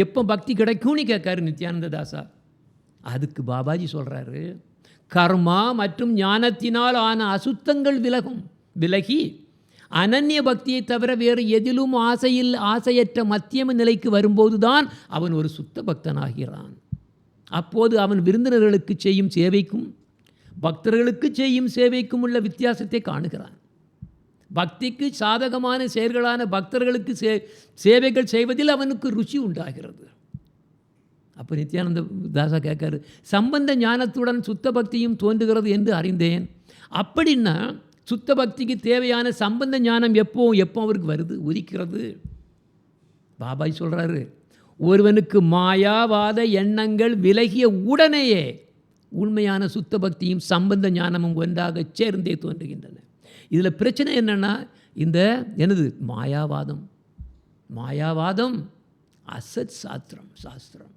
எப்போ பக்தி கிடைக்கும்னு கேட்காரு நித்யானந்த தாசா. அதுக்கு பாபாஜி சொல்கிறாரு, கர்மா மற்றும் ஞானத்தினால் ஆன அசுத்தங்கள் விலகி அனன்ய பக்தியை தவிர வேறு எதிலும் ஆசையற்ற மத்தியம நிலைக்கு வரும்போது தான் அவன் ஒரு சுத்த பக்தனாகிறான். அப்போது அவன் விருந்தினர்களுக்கு செய்யும் சேவைக்கும் பக்தர்களுக்கு செய்யும் சேவைக்கும் உள்ள வித்தியாசத்தை காணுகிறான். பக்திக்கு சாதகமான செயல்களான பக்தர்களுக்கு சேவைகள் செய்வதில் அவனுக்கு ருச்சி உண்டாகிறது. அப்போ நித்யானந்த தாசா கேட்காரு, சம்பந்த ஞானத்துடன் சுத்த பக்தியும் தோன்றுகிறது என்று அறிந்தேன். அப்படின்னா சுத்த பக்திக்கு தேவையான சம்பந்த ஞானம் எப்போ அவருக்கு வருது, உதிக்கிறது? பாபாய் சொல்கிறாரு, ஒருவனுக்கு மாயாவாத எண்ணங்கள் விலகிய உடனேயே உண்மையான சுத்த பக்தியும் சம்பந்த ஞானமும் ஒன்றாக சேர்ந்தே தோன்றுகின்றன. இதில் பிரச்சனை என்னென்னா, இந்த எனது மாயாவாதம் அசத் சாஸ்திரம்.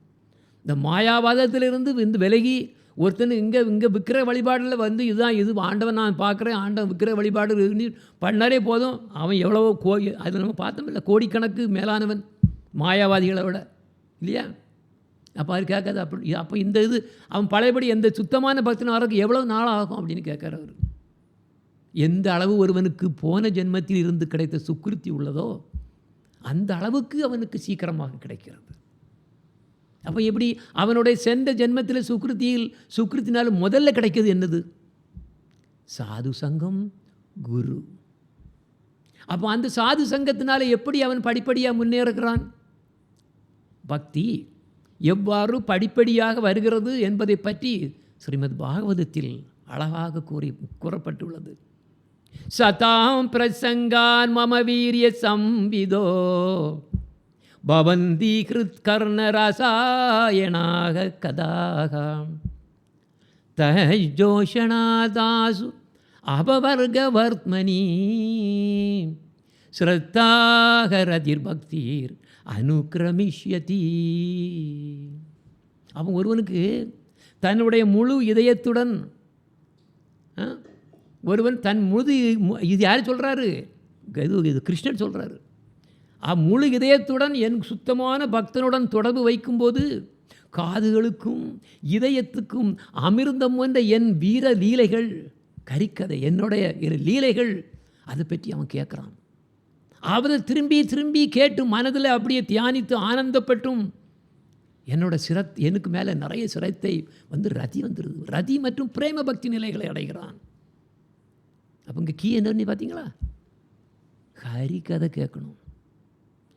இந்த மாயாவாதத்திலிருந்து இந்த விலகி ஒருத்தன் இங்கே விற்கிற வழிபாடில் வந்து இதுதான் இது ஆண்டவன் நான் பார்க்குறேன், ஆண்டவன் விற்கிற வழிபாடு பண்ணாரே போதும், அவன் எவ்வளவோ அது நம்ம பார்த்தோமில்ல, கோடிக்கணக்கு மேலானவன் மாயாவாதிகளை விட, இல்லையா? அப்போ அது கேட்காது. அப்போ இந்த இது அவன் பழையபடி எந்த சுத்தமான பக்தன் வரக்கு எவ்வளோ நாள் ஆகும் அப்படின்னு கேட்குறாரு அவர். எந்த அளவு ஒருவனுக்கு போன ஜென்மத்தில் இருந்து கிடைத்த சுக்கிருத்தி உள்ளதோ அந்த அளவுக்கு அவனுக்கு சீக்கிரமாக கிடைக்கிறது. அப்போ எப்படி அவனுடைய சென்ற ஜென்மத்தில் சுக்கிருத்தினால் முதல்ல கிடைக்கிறது என்னது? சாது சங்கம், குரு. அப்போ அந்த சாது சங்கத்தினால எப்படி அவன் படிப்படியாக முன்னேறுகிறான்? பக்தி எவ்வாறு படிப்படியாக வருகிறது என்பதை பற்றி ஸ்ரீமத் பாகவதத்தில் அழகாக கூறப்பட்டுள்ளது. சதாம் பிரசங்கான் மம வீரிய சம்பிதோ பவந்தி கிருத் கர்ண ரசாயனாக கதாக தஜோஷணாதாசு அபவர்கவர்த்மனி ஸ்ரத்தாகரதிர் பக்திர் அனுக்கிரமிஷ்யதி. அவன் ஒருவனுக்கு தன்னுடைய முழு இதயத்துடன் ஒருவன் தன் இது யார் சொல்கிறாரு? இது கிருஷ்ணன் சொல்கிறாரு. முழு இதயத்துடன் என் சுத்தமான பக்தனுடன் தொடர்பு வைக்கும்போது காதுகளுக்கும் இதயத்துக்கும் அமிர்தம் என்ற என் வீர லீலைகள், கரிக்கதை, என்னுடைய லீலைகள், அதை பற்றி அவன் கேட்குறான். அவரை திரும்பி கேட்டு மனதில் அப்படியே தியானித்து ஆனந்தப்பட்டும் என்னோட எனக்கு மேலே நிறைய சிரத்தை ரதி வந்துடுது. ரதி மற்றும் பிரேம பக்தி நிலைகளை அடைகிறான். அப்போ இங்கே கீ என்னன்னு பார்த்தீங்களா? ஹரிக்கதை கேட்கணும்.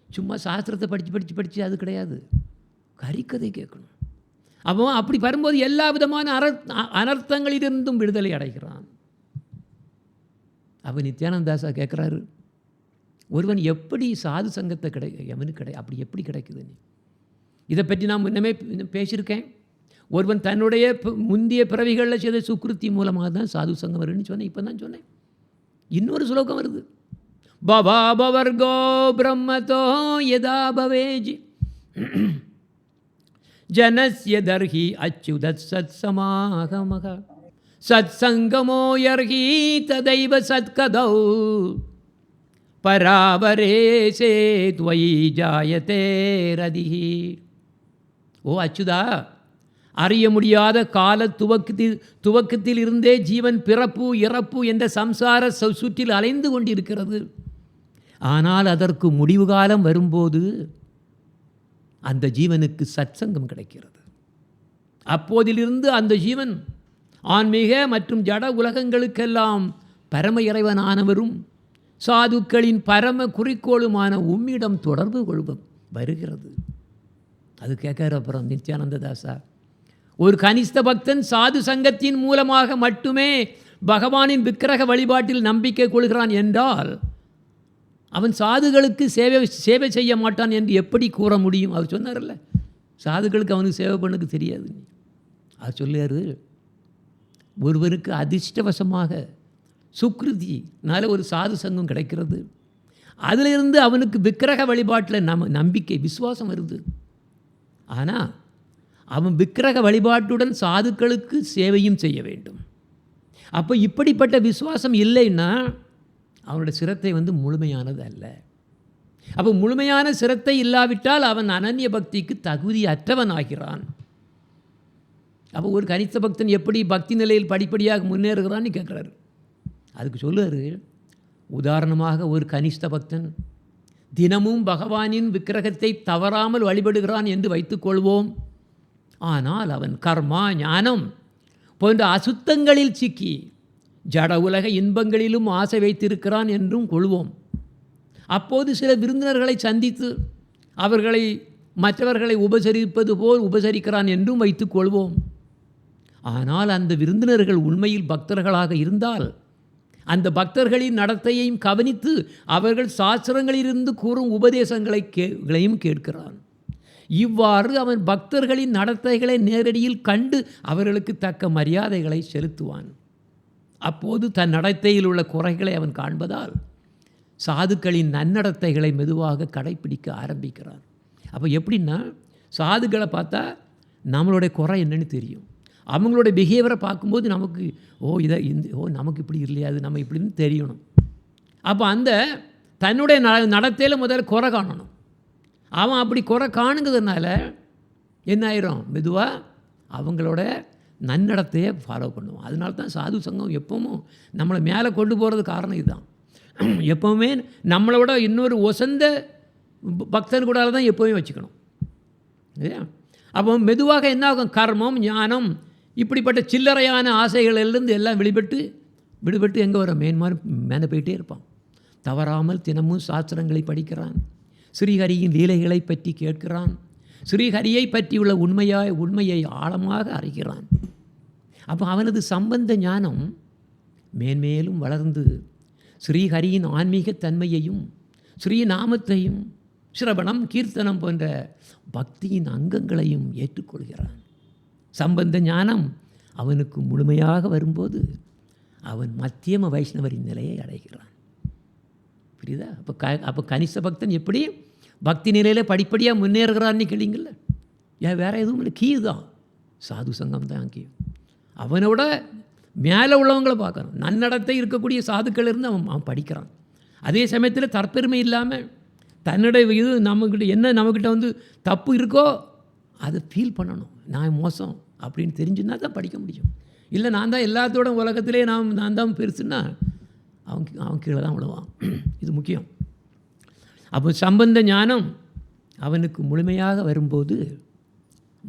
சும்மா சாஸ்திரத்தை படித்து அது கிடையாது, ஹரிக்கதை கேட்கணும். அப்போ அப்படி வரும்போது எல்லா விதமான அனர்த்தங்களிலிருந்தும் விடுதலை அடைகிறான். அப்போ நித்யானந்த தாசா கேட்குறாரு, ஒருவன் எப்படி சாது சங்கத்தை எவனுக்கு அப்படி எப்படி கிடைக்குது? இதை பற்றி நான் முன்னமே பேசியிருக்கேன். ஒருவன் தன்னுடைய முந்திய பிறவிகளில் செய்த சுக்கிருத்தி மூலமாக தான் சாது சங்கம் வருதுன்னு சொன்னேன். இப்போ தான் சொன்னேன். இன்னொரு ஸ்லோகம் வருது, பவா பவர்கோ பிரம்மதோ யதா பவேஜி ஜனஸ்ய தர்ஹி அச்சுதத் சத் சமாகமக சத் சங்கமோ யர்ஹி ததைவ சத்கதௌ பராவரேசே துவயி ஜாயதே ரதிஹி. ஓ அச்சுதா, அறிய முடியாத கால துவக்கத்தில் இருந்தே ஜீவன் பிறப்பு இறப்பு என்ற சம்சார சுற்றில் அலைந்து கொண்டிருக்கிறது. ஆனால் அதற்கு முடிவு காலம் வரும்போது அந்த ஜீவனுக்கு சத்சங்கம் கிடைக்கிறது. அப்போதிலிருந்து அந்த ஜீவன் ஆன்மீக மற்றும் ஜட உலகங்களுக்கெல்லாம் பரம இறைவனானவரும் சாதுக்களின் பரம குறிக்கோளுமான உம்மிடம் தொடர்பு கொள்வம் வருகிறது. அது கேட்குற அப்புறம் நித்யானந்த தாசா, ஒரு கனிஷ்ட பக்தன் சாது சங்கத்தின் மூலமாக மட்டுமே பகவானின் விக்கிரக வழிபாட்டில் நம்பிக்கை கொள்கிறான் என்றால் அவன் சாதுகளுக்கு சேவை செய்ய மாட்டான் என்று எப்படி கூற முடியும்? அவர் சொன்னார்ல, சாதுகளுக்கு அவனுக்கு சேவை பண்ணக்கு தெரியாது. அவர் சொல்லுறாரு, ஒருவருக்கு அதிர்ஷ்டவசமாக சுக்ருதினால ஒரு சாது சங்கம் கிடைக்கிறது. அதிலிருந்து அவனுக்கு விக்கிரக வழிபாட்டில் நம்பிக்கை விசுவாசம் வருது. ஆனால் அவன் விக்கிரக வழிபாட்டுடன் சாதுக்களுக்கு சேவையும் செய்ய வேண்டும். அப்போ இப்படிப்பட்ட விசுவாசம் இல்லைன்னா அவனோட சிரத்தை முழுமையானது அல்ல. அப்போ முழுமையான சிரத்தை இல்லாவிட்டால் அவன் அனன்ய பக்திக்கு தகுதி அற்றவன் ஆகிறான். அப்போ ஒரு கனிஷ்ட பக்தன் எப்படி பக்தி நிலையில் படிப்படியாக முன்னேறுகிறான்னு கேட்குறாரு. அதுக்கு சொல்லுவார், உதாரணமாக ஒரு கனிஷ்ட பக்தன் தினமும் பகவானின் விக்கிரகத்தை தவறாமல் வழிபடுகிறான் என்று வைத்துக்கொள்வோம். ஆனால் அவன் கர்மா ஞானம் போன்ற அசுத்தங்களில் சிக்கி ஜட உலக இன்பங்களிலும் ஆசை வைத்திருக்கிறான் என்றும் கொள்வோம். அப்போது சில விருந்தினர்களை சந்தித்து அவர்களை மற்றவர்களை உபசரிப்பது போல் உபசரிக்கிறான் என்றும் வைத்துக் கொள்வோம். ஆனால் அந்த விருந்தினர்கள் உண்மையில் பக்தர்களாக இருந்தால் அந்த பக்தர்களின் நடத்தையையும் கவனித்து அவர்கள் சாஸ்திரங்களிலிருந்து கூறும் உபதேசங்களையும் கேட்கிறான். இவ்வாறு அவன் பக்தர்களின் நடத்தைகளை நேரடியில் கண்டு அவர்களுக்கு தக்க மரியாதைகளை செலுத்துவான். அப்போது தன் நடத்தையில் உள்ள குறைகளை அவன் காண்பதால் சாதுக்களின் நன்னடத்தைகளை மெதுவாக கடைப்பிடிக்க ஆரம்பிக்கிறான். அப்போ எப்படின்னா, சாதுக்களை பார்த்தா நம்மளுடைய குறை என்னன்னு தெரியும். அவங்களுடைய பிஹேவியரை பார்க்கும்போது நமக்கு நமக்கு இப்படி இல்லையா, அது நம்ம இப்படின்னு தெரியணும். அப்போ அந்த தன்னுடைய நடத்தையில் முதல்ல குறை காணணும். அவன் அப்படி குறை காணுங்கிறதுனால என்ன ஆயிரும், மெதுவாக அவங்களோட நன்னடத்தையை ஃபாலோ பண்ணுவோம். அதனால தான் சாது சங்கம் எப்பவும் நம்மளை மேலே கொண்டு போகிறது காரணம் இதுதான். எப்போவுமே நம்மளோட இன்னொரு ஒசந்த பக்தன் கூட தான் எப்போவுமே வச்சுக்கணும் இல்லையா. அப்போ மெதுவாக என்ன ஆகும், கர்மம் ஞானம் இப்படிப்பட்ட சில்லறையான ஆசைகளிலிருந்து எல்லாம் விடுபட்டு எங்கே வர மேலே போயிட்டே இருப்பான். தவறாமல் தினமும் சாஸ்திரங்களை படிக்கிறான், ஸ்ரீஹரியின் லீலைகளை பற்றி கேட்கிறான், ஸ்ரீஹரியை பற்றியுள்ள உண்மையை ஆழமாக அறிகிறான். அப்போ அவனது சம்பந்த ஞானம் மேன்மேலும் வளர்ந்து ஸ்ரீஹரியின் ஆன்மீக தன்மையையும் ஸ்ரீநாமத்தையும் சிரவணம் கீர்த்தனம் போன்ற பக்தியின் அங்கங்களையும் ஏற்றுக்கொள்கிறான். சம்பந்த ஞானம் அவனுக்கு முழுமையாக வரும்போது அவன் மத்தியம வைஷ்ணவரின் நிலையை அடைகிறான். புரியுதா? அப்போ கனிஷ்ட பக்தன் எப்படி பக்தி நிலையில் படிப்படியாக முன்னேறுகிறான்னு கேள்விங்கள்ல, வேறு எதுவும் இல்லை, கீ தான் சாது சங்கம் தான் கீ. அவனோட மேலே உள்ளவங்களை பார்க்கணும். நன்னடத்தை இருக்கக்கூடிய சாதுக்கள் இருந்து அவன் படிக்கிறான். அதே சமயத்தில் தற்பெருமை இல்லாமல் தன்னுடைய இது நம்மக்கிட்ட வந்து தப்பு இருக்கோ அதை ஃபீல் பண்ணணும். நான் மோசம் அப்படின்னு தெரிஞ்சுன்னா தான் படிக்க முடியும். இல்லை நான் தான் எல்லாத்தோட உலகத்திலே நான் தான் பெருசுன்னா அவன் கீழே தான் விழுவான். இது முக்கியம். அப்போ சம்பந்த ஞானம் அவனுக்கு முழுமையாக வரும்போது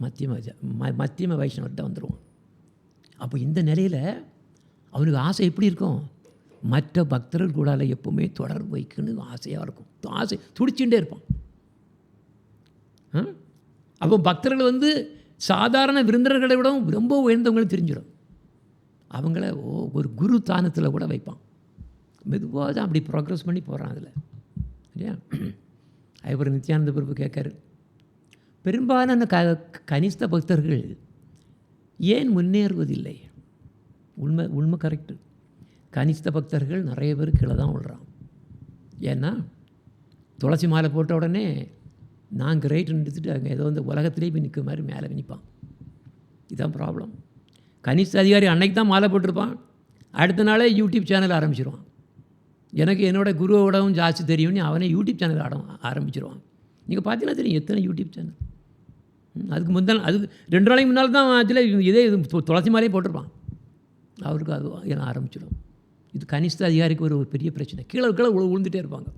மத்தியம வைஷ்ணவர்கிட்ட வந்துடுவான். அப்போ இந்த நிலையில் அவனுக்கு ஆசை எப்படி இருக்கும், மற்ற பக்தர்கள் கூட எப்போவுமே தொடர்பு வைக்கணும்னு ஆசையாக இருக்கும். ஆசை துடிச்சுட்டே இருப்பான். அப்போ பக்தர்கள் வந்து சாதாரண விருந்தினர்களை விட ரொம்ப உயர்ந்தவங்களும் தெரிஞ்சிடும். அவங்கள ஒரு குரு தானத்தில் கூட வைப்பான். மெதுவாக தான் அப்படி ப்ரோக்ரஸ் பண்ணி போகிறான் அதில் இல்லையா. ஐவர் நித்யானந்த பிரபு கேட்காரு, பெரும்பாலான கனிஷ்ட பக்தர்கள் ஏன் முன்னேறுவதில்லை? உண்மை கரெக்டு. கனிஷ்ட பக்தர்கள் நிறைய பேர் கீழே தான் விழுறான். ஏன்னா துளசி மாலை போட்ட உடனே நான் கிரேட்டுன்னு எடுத்துகிட்டு அங்கே ஏதோ இந்த உலகத்திலே போய் நிற்கிற மாதிரி மேலே நிற்பான். இதுதான் ப்ராப்ளம். கனிஷ்ட அதிகாரி அன்னைக்கு தான் மாலை போட்டிருப்பான், அடுத்த நாளே யூடியூப் சேனல் ஆரம்பிச்சிருவான். எனக்கு என்னோடய குருவோடவும் ஜாஸ்தி தெரியும்னு அவனே யூடியூப் சேனல் ஆரம்பிச்சிருவான். நீங்கள் பார்த்தீங்கன்னா தெரியும் எத்தனை யூடியூப் சேனல். அதுக்கு அதுக்கு 2 நாளைக்கு முன்னால் தான் அதில் இதே துளசி மாலையே போட்டிருப்பான். அவருக்கு அது எல்லாம் ஆரம்பிச்சிடும். இது கனிஷ்ட அதிகாரிக்கு ஒரு பெரிய பிரச்சனை. கீழே விழுந்துகிட்டே இருப்பாங்க.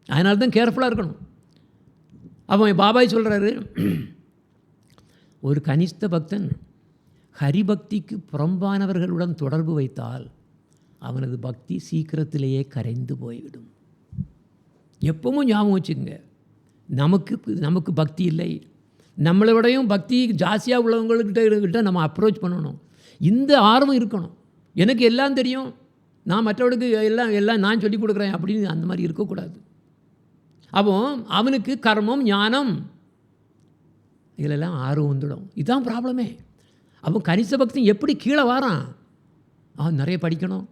அதனால தான் கேர்ஃபுல்லாக இருக்கணும். அவன் பாபாய் சொல்கிறாரு, ஒரு கனிஷ்ட பக்தன் ஹரிபக்திக்கு புறம்பானவர்களுடன் தொடர்பு வைத்தால் அவனது பக்தி சீக்கிரத்திலேயே கரைந்து போய்விடும். எப்பவும் ஞாபகம் வச்சுக்கோங்க, நமக்கு பக்தி இல்லை, நம்மளை விடையும் பக்தி ஜாஸ்தியாக உள்ளவங்கள்கிட்ட நம்ம அப்ரோச் பண்ணணும். இந்த ஆர்வம் இருக்கணும். எனக்கு எல்லாம் தெரியும், நான் மற்றவர்களுக்கு எல்லாம் நான் சொல்லிக் கொடுக்குறேன் அப்படின்னு அந்த மாதிரி இருக்கக்கூடாது. அப்போ அவனுக்கு கர்மம் ஞானம் இதிலெல்லாம் ஆர்வம் வந்துடும். இதுதான் ப்ராப்ளமே. அவன் கனிஷ்ட பக்தி எப்படி கீழே வாரான், அவன் நிறைய படிக்கணும்,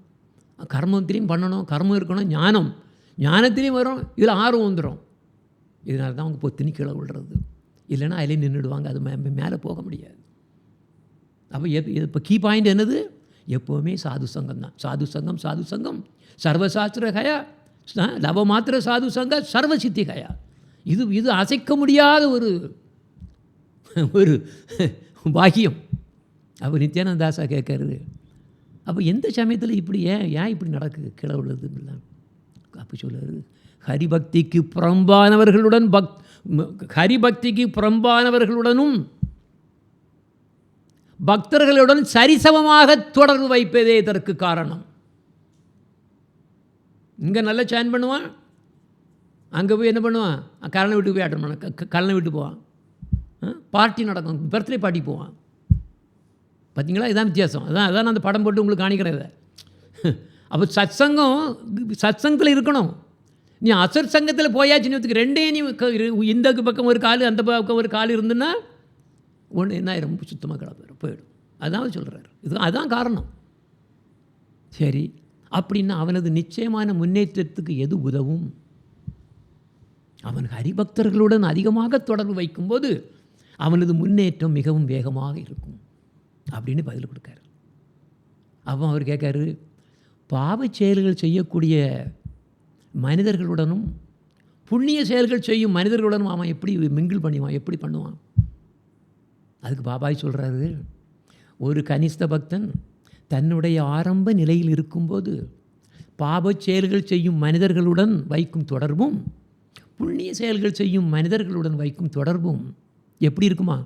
கர்மத்திலையும் பண்ணணும், கர்மம் இருக்கணும், ஞானத்திலையும் வரும், இதில் ஆர்வம் வந்துடும். இதனால தான் அவங்க பொத்தினி கீழே விழுறது. இல்லைன்னா அதிலே நின்றுடுவாங்க, அது மேலே போக முடியாது. அப்போ இப்போ கீ பாயிண்ட் என்னது, எப்போவுமே சாது சங்கம் தான். சாது சங்கம் சர்வசாஸ்திர கயா, லவ மாத்திர சாது சங்க சர்வசித்தி கயா. இது அசைக்க முடியாத ஒரு பாக்கியம். அப்போ நித்யானந்தாசா கேட்கறது, அப்போ எந்த சமயத்தில் இப்படி ஏன் இப்படி நடக்குது கீழே உள்ளது இல்லை. அப்போ சொல்லுறது, ஹரிபக்திக்கு புறம்பானவர்களுடனும் பக்தர்களுடன் சரிசமமாக தொடர்பு வைப்பதே இதற்கு காரணம். இங்கே நல்லா சேன் பண்ணுவான், அங்கே போய் என்ன பண்ணுவான், கல்யாண வீட்டுக்கு போய் அட்டன் பண்ண, கல்யாண வீட்டுக்கு போவான், பார்ட்டி நடக்கும், பர்த்டே பார்ட்டி போவான். பார்த்தீங்களா, இதுதான் வித்தியாசம். அதான் நான் அந்த படம் போட்டு உங்களுக்கு காணிக்கிறேன் இதை. அப்போ சத்சங்கத்தில் இருக்கணும். நீ அசர் சங்கத்தில் போயாச்சுன்னு ரெண்டே நீ இந்த பக்கம் ஒரு கால் அந்த பக்கம் ஒரு கால் இருந்துன்னா ஒன்று என்ன ரொம்ப சுத்தமாக கிடப்பார் போயிடும். அதான் சொல்கிறார். அதுதான் காரணம். சரி, அப்படின்னா அவனது நிச்சயமான முன்னேற்றத்துக்கு எது உதவும்? அவன் ஹரிபக்தர்களுடன் அதிகமாக தொடர்பு வைக்கும்போது அவனது முன்னேற்றம் மிகவும் வேகமாக இருக்கும் அப்படின்னு பதில் கொடுக்காரு. அப்போ அவர் கேட்காரு, பாவச் செயல்கள் செய்யக்கூடிய மனிதர்களுடனும் புண்ணிய செயல்கள் செய்யும் மனிதர்களுடனும் அவன் எப்படி மிங்கிள் பண்ணுவான், எப்படி பண்ணுவான்? அதுக்கு பாபாய் சொல்கிறாரு, ஒரு கனிஷ்ட பக்தன் தன்னுடைய ஆரம்ப நிலையில் இருக்கும்போது பாவச் செயல்கள் செய்யும் மனிதர்களுடன் வைக்கும் தொடர்பும் புண்ணிய செயல்கள் செய்யும் மனிதர்களுடன் வைக்கும் தொடர்பும் எப்படி இருக்குமா?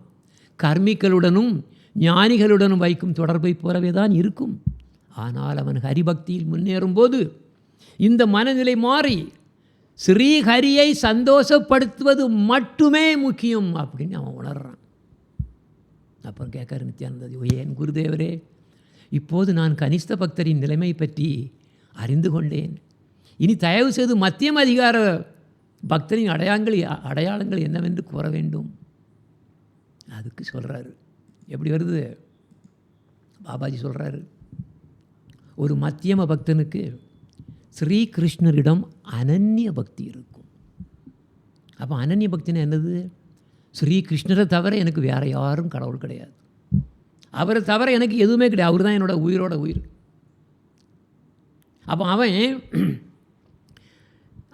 கர்மிகளுடனும் ஞானிகளுடனும் வைக்கும் தொடர்பை போலவே தான் இருக்கும். ஆனால் அவன் ஹரிபக்தியில் முன்னேறும்போது இந்த மனநிலை மாறி ஸ்ரீஹரியை சந்தோஷப்படுத்துவது மட்டுமே முக்கியம் அப்படின்னு அவன் உணர்றான். அப்புறம் கேட்காரு நித்யானந்த, ஏன் குருதேவரே, இப்போது நான் கனிஷ்ட பக்தரின் நிலைமை பற்றி அறிந்து கொண்டேன். இனி தயவு செய்து மத்தியம அதிகார பக்தரின் அடையாளங்கள் என்னவென்று கூற வேண்டும். அதுக்கு சொல்கிறாரு, எப்படி வருது? பாபாஜி சொல்கிறாரு, ஒரு மத்தியம பக்தனுக்கு ஸ்ரீகிருஷ்ணரிடம் அனன்ய பக்தி இருக்கும். அப்போ அனன்ய பக்தினா என்னது? ஸ்ரீகிருஷ்ணரை தவிர எனக்கு வேறு யாரும் கடவுள் கிடையாது, அவரை தவிர எனக்கு எதுவுமே கிடையாது, அவர் தான் என்னோட உயிரோட உயிர். அப்போ அவன்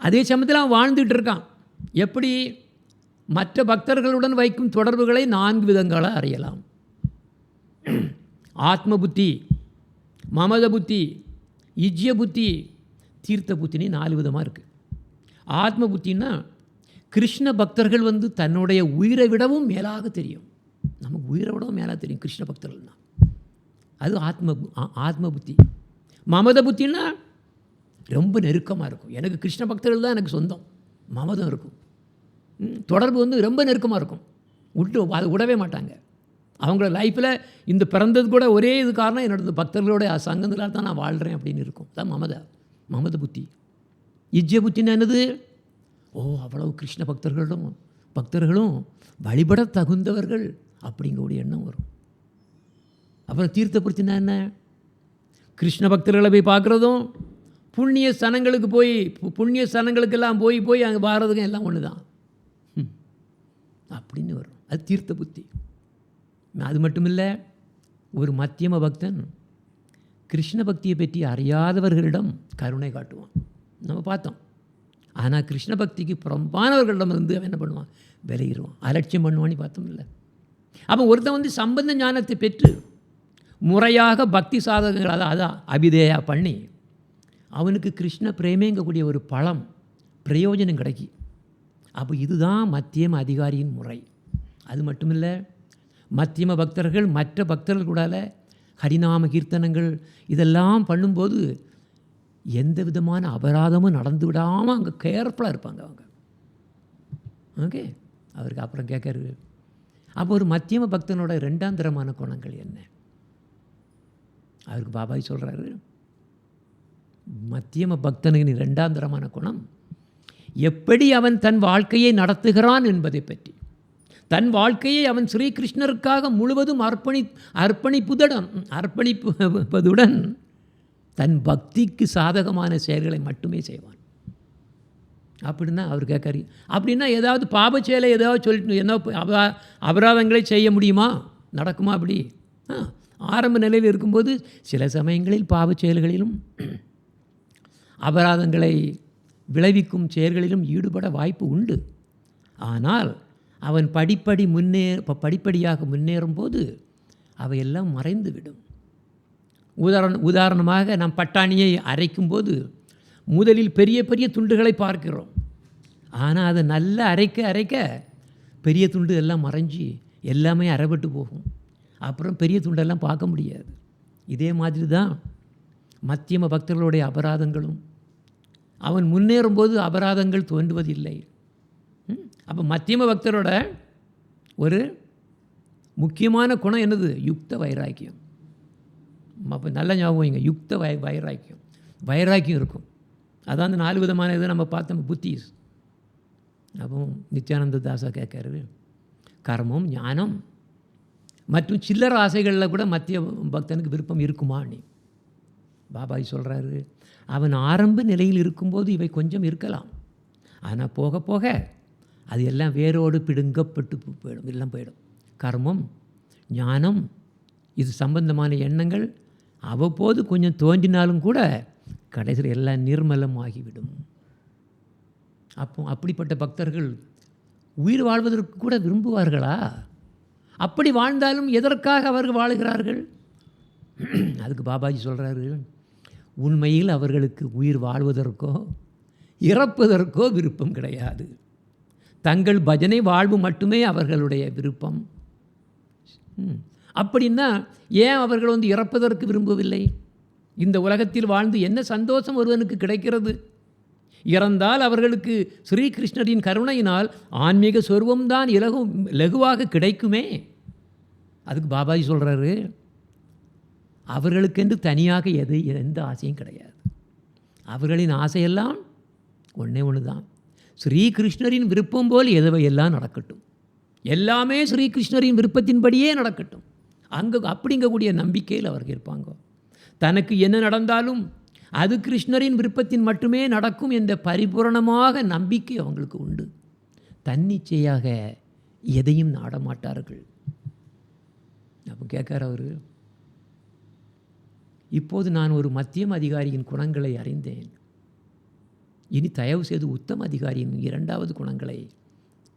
அதே சமயத்தில் அவன் வாழ்ந்துட்டு இருக்கான். எப்படி? மற்ற பக்தர்களுடன் வைக்கும் தொடர்புகளை 4 விதங்களாக அறியலாம். ஆத்ம புத்தி, மமத புத்தி, இஜ்ய புத்தி, தீர்த்த புத்தினி 4 விதமாக இருக்குது. ஆத்ம புத்தின்னா கிருஷ்ண பக்தர்கள் தன்னுடைய உயிரை விடவும் மேலாக தெரியும். நமக்கு உயிரை விடவும் மேலாக தெரியும் கிருஷ்ண பக்தர்கள்னா. அது ஆத்ம புத்தி. மமத புத்தின்னா ரொம்ப நெருக்கமாக இருக்கும். எனக்கு கிருஷ்ண பக்தர்கள் தான் எனக்கு சொந்தம், மமதம் இருக்கும். தொடர்பு ரொம்ப நெருக்கமாக இருக்கும், அதை விடவே மாட்டாங்க. அவங்கள லைஃப்பில் இந்த பிறந்தது கூட ஒரே இது காரணம், என்னோட பக்தர்களோட சங்கங்களால் தான் நான் வாழ்கிறேன் அப்படின்னு இருக்கும். தான் மமத புத்தி. இஜ்ஜ புத்தின்னு என்னது? அவ்வளவு கிருஷ்ண பக்தர்களும் வழிபட தகுந்தவர்கள் அப்படிங்கக்கூடிய எண்ணம் வரும். அப்புறம் தீர்த்த புத்தினா என்ன? கிருஷ்ண பக்தர்களை போய் பார்க்குறதும் புண்ணிய ஸ்தலங்களுக்கெல்லாம் போய் அங்கே பாரதுக்கும் எல்லாம் ஒன்று தான் அப்படின்னு வரும். அது தீர்த்த புத்தி. அது மட்டும் இல்லை, ஒரு மத்தியம பக்தன் கிருஷ்ண பக்தியை பற்றி அறியாதவர்களிடம் கருணை காட்டுவான், நம்ம பார்த்தோம். ஆனால் கிருஷ்ண பக்திக்கு புறம்பானவர்களிடம் அவன் என்ன பண்ணுவான்? விலையிடுவான், அலட்சியம் பண்ணுவான்னு பார்த்தோம் இல்லை? அப்போ ஒருத்தன் சம்பந்த ஞானத்தை பெற்று முறையாக பக்தி சாதகங்கள் அதான் அபிதேயா பண்ணி அவனுக்கு கிருஷ்ண பிரேமேங்கக்கூடிய ஒரு பலம் பிரயோஜனம் கிடைக்கி. அப்போ இதுதான் மத்தியம அதிகாரியின் முறை. அது மட்டும் இல்லை, மத்தியம பக்தர்கள் மற்ற பக்தர்கள் கூட ஹரிநாம கீர்த்தனங்கள் இதெல்லாம் பண்ணும்போது எந்த விதமான அபராதமும் நடந்து விடாமல் அங்கே கேர்ஃபுல்லாக இருப்பாங்க அவங்க. ஓகே, அவருக்கு அப்புறம் கேட்கறது, அப்போ ஒரு மத்தியம பக்தனோட 2ஆம் தரமான குணங்கள் என்ன? அவருக்கு பாபாய் சொல்கிறாரு, மத்தியம பக்தனுக்கு 2ஆம் தரமான குணம் எப்படி அவன் தன் வாழ்க்கையை நடத்துகிறான் என்பதை பற்றி. தன் வாழ்க்கையை அவன் ஸ்ரீகிருஷ்ணருக்காக முழுவதும் அர்ப்பணிப்பதுடன் தன் பக்திக்கு சாதகமான செயல்களை மட்டுமே செய்வான். அப்படின்னா அவர் கேட்காரு, அப்படின்னா ஏதாவது பாப செயலை ஏதாவது சொல்லிட்டு என்ன அபராதங்களை செய்ய முடியுமா, நடக்குமா? அப்படி ஆரம்ப நிலையில் இருக்கும்போது சில சமயங்களில் பாவ செயல்களிலும் அபராதங்களை விளைவிக்கும் செயல்களிலும் ஈடுபட வாய்ப்பு உண்டு. ஆனால் அவன் படிப்படியாக முன்னேறும்போது அவையெல்லாம் மறைந்துவிடும். உதாரணமாக நாம் பட்டாணியை அரைக்கும்போது முதலில் பெரிய பெரிய துண்டுகளை பார்க்கிறோம். ஆனால் அதை நல்லா அரைக்க பெரிய துண்டு எல்லாம் மறைஞ்சி எல்லாமே அரைபட்டு போகும். அப்புறம் பெரிய துண்டெல்லாம் பார்க்க முடியாது. இதே மாதிரி தான் மத்தியம பக்தர்களுடைய அபராதங்களும் அவன் முன்னேறும்போது அபராதங்கள் தோன்றுவதில்லை. அப்போ மத்தியம பக்தரோட ஒரு முக்கியமான குணம் என்னது? யுக்த வைராக்கியம். அப்போ நல்ல ஞாபகம் வைங்க, யுக்த வைராக்கியம். வைராக்கியம் இருக்கும். அதான் அந்த 4 விதமான இதை நம்ம பார்த்தோம், புத்திஸ். அப்போ நித்யானந்த தாஸா கேட்காரு, கர்மம், ஞானம் மற்றும் சில்லற ஆசைகளில் கூட மத்திய பக்தனுக்கு விருப்பம் இருக்குமா? நீ பாபாஜி சொல்கிறாரு, அவன் ஆரம்ப நிலையில் இருக்கும்போது இவை கொஞ்சம் இருக்கலாம். ஆனால் போக போக அது எல்லாம் வேரோடு பிடுங்கப்பட்டு போயிடும், எல்லாம் போயிடும். கர்மம், ஞானம் இது சம்பந்தமான எண்ணங்கள் அவ்வப்போது கொஞ்சம் தோன்றினாலும் கூட கடைசியில் எல்லாம் நிர்மலமாகிவிடும். அப்போ அப்படிப்பட்ட பக்தர்கள் உயிர் வாழ்வதற்கு கூட விரும்புவார்களா? அப்படி வாழ்ந்தாலும் எதற்காக அவர்கள் வாழுகிறார்கள்? அதுக்கு பாபாஜி சொல்கிறாரு, உண்மையில் அவர்களுக்கு உயிர் வாழ்வதற்கோ இறப்பதற்கோ விருப்பம் கிடையாது. தங்கள் பஜனை வாழ்வு மட்டுமே அவர்களுடைய விருப்பம். அப்படின்னா ஏன் அவர்கள் இறப்பதற்கு விரும்பவில்லை? இந்த உலகத்தில் வாழ்ந்து என்ன சந்தோஷம் ஒருவனுக்கு கிடைக்கிறது? இறந்தால் அவர்களுக்கு ஸ்ரீகிருஷ்ணரின் கருணையினால் ஆன்மீக சொர்வம்தான் லகுவாக கிடைக்குமே. அதுக்கு பாபாஜி சொல்கிறாரு, அவர்களுக்கென்று தனியாக எந்த ஆசையும் கிடையாது. அவர்களின் ஆசையெல்லாம் ஒன்றே ஒன்று தான், ஸ்ரீகிருஷ்ணரின் விருப்பம் போல் எல்லாம் நடக்கட்டும், எல்லாமே ஸ்ரீகிருஷ்ணரின் விருப்பத்தின்படியே நடக்கட்டும். அப்படிங்கக்கூடிய நம்பிக்கையில் அவர்கள் இருப்பாங்க. தனக்கு என்ன நடந்தாலும் அது கிருஷ்ணரின் விருப்பத்தின் மட்டுமே நடக்கும் என்ற பரிபூரணமாக நம்பிக்கை அவங்களுக்கு உண்டு. தன்னிச்சையாக எதையும் நாடமாட்டார்கள். அப்போ கேட்கார் அவர், இப்போது நான் ஒரு மத்தியம் அதிகாரியின் குணங்களை அறிந்தேன். இனி தயவு செய்து உத்தம அதிகாரியின்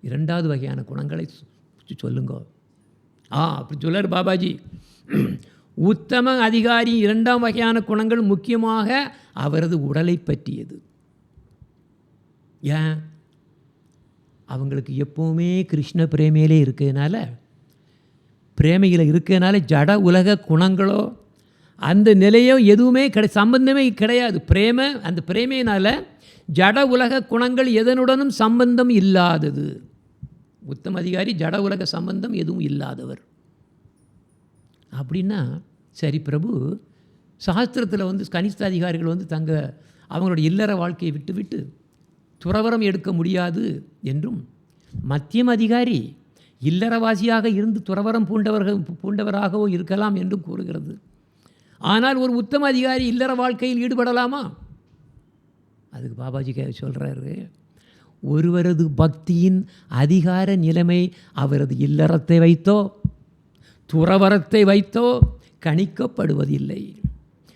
2வது வகையான குணங்களை சொல்லுங்க. அப்படி சொல்லார் பாபாஜி. உத்தம அதிகாரி 2ஆம் வகையான குணங்கள் முக்கியமாக அவரது உடலை பற்றியது. ஏன்? அவங்களுக்கு எப்போவுமே கிருஷ்ண பிரேமையிலே இருக்கிறதுனால ஜட உலக குணங்களோ அந்த நிலையோ எதுவுமே சம்பந்தமே கிடையாது. அந்த பிரேமையினால் ஜட உலக குணங்கள் எதனுடனும் சம்பந்தம் இல்லாதது. உத்தம அதிகாரி ஜட உலக சம்பந்தம் எதுவும் இல்லாதவர். அப்படின்னா சரி பிரபு, சாஸ்திரத்தில் கனிஷ்ட அதிகாரிகள் அவங்களோட இல்லற வாழ்க்கையை விட்டு துறவரம் எடுக்க முடியாது என்றும், மத்தியம் அதிகாரி இல்லறவாசியாக இருந்து துறவரம் பூண்டவராகவோ இருக்கலாம் என்றும் கூறுகிறது. ஆனால் ஒரு உத்தம அதிகாரி இல்லற வாழ்க்கையில் ஈடுபடலாமா? அதுக்கு பாபாஜி சொல்கிறாரு, ஒருவரது பக்தியின் அதிகார நிலைமை அவரது இல்லறத்தை வைத்தோ துறவரத்தை வைத்தோ கணிக்கப்படுவதில்லை.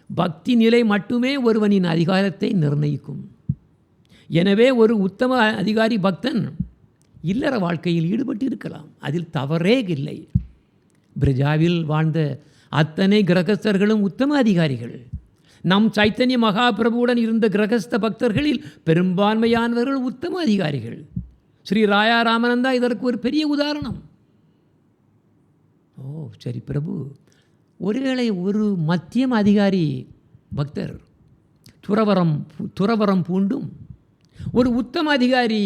பக்தி நிலை மட்டுமே ஒருவனின் அதிகாரத்தை நிர்ணயிக்கும். எனவே ஒரு உத்தம அதிகாரி பக்தன் இல்லற வாழ்க்கையில் ஈடுபட்டு இருக்கலாம், அதில் தவறே இல்லை. பிரஜாவில் வாழ்ந்த அத்தனை கிரகஸ்தர்களும் உத்தம அதிகாரிகள். நம் சைத்தன்ய மகாபிரபுவுடன் இருந்த கிரகஸ்த பக்தர்களில் பெரும்பான்மையானவர்கள் உத்தம அதிகாரிகள். ஸ்ரீ ராயா ராமானந்தா இதற்கு ஒரு பெரிய உதாரணம். சரி பிரபு, ஒருவேளை ஒரு மத்தியம் அதிகாரி பக்தர் துறவரம் பூண்டும் ஒரு உத்தம அதிகாரி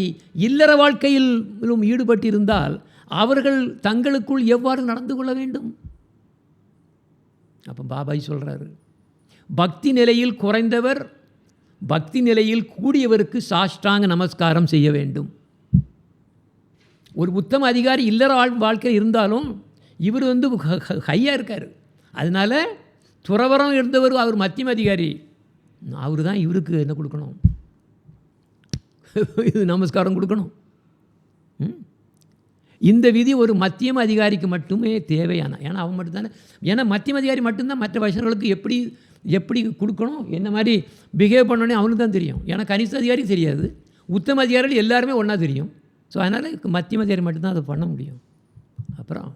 இல்லற வாழ்க்கையிலும் ஈடுபட்டிருந்தால் அவர்கள் தங்களுக்குள் எவ்வாறு நடந்து கொள்ள வேண்டும்? அப்போ பாபாஜி சொல்கிறாரு, பக்தி நிலையில் குறைந்தவர் பக்தி நிலையில் கூடியவருக்கு சாஷ்டாங்க நமஸ்காரம் செய்ய வேண்டும். ஒரு உத்தம அதிகாரி இல்லற வாழ்க்கை இருந்தாலும் இவர் ஹையாக இருக்கார். அதனால் துறவரம் இருந்தவர் அவர் மத்தியம் அதிகாரி, அவர் தான் இவருக்கு என்ன கொடுக்கணும்? இது நமஸ்காரம் கொடுக்கணும். இந்த விதி ஒரு மத்தியம் அதிகாரிக்கு மட்டுமே தேவையான, ஏன்னா அவன் மட்டும்தானே, ஏன்னா மத்தியம் அதிகாரி மட்டும்தான் மற்ற வைஷ்ணவர்களுக்கு எப்படி கொடுக்கணும், என்ன மாதிரி பிஹேவ் பண்ணணும் அவனுக்கு தான் தெரியும். ஏன்னா கனிஷ்ட அதிகாரிக்கு தெரியாது, உத்தம அதிகாரிகள் எல்லாருமே ஒன்றா தெரியும். ஸோ அதனால் மத்தியம் அதிகாரி மட்டும்தான் அதை பண்ண முடியும். அப்புறம்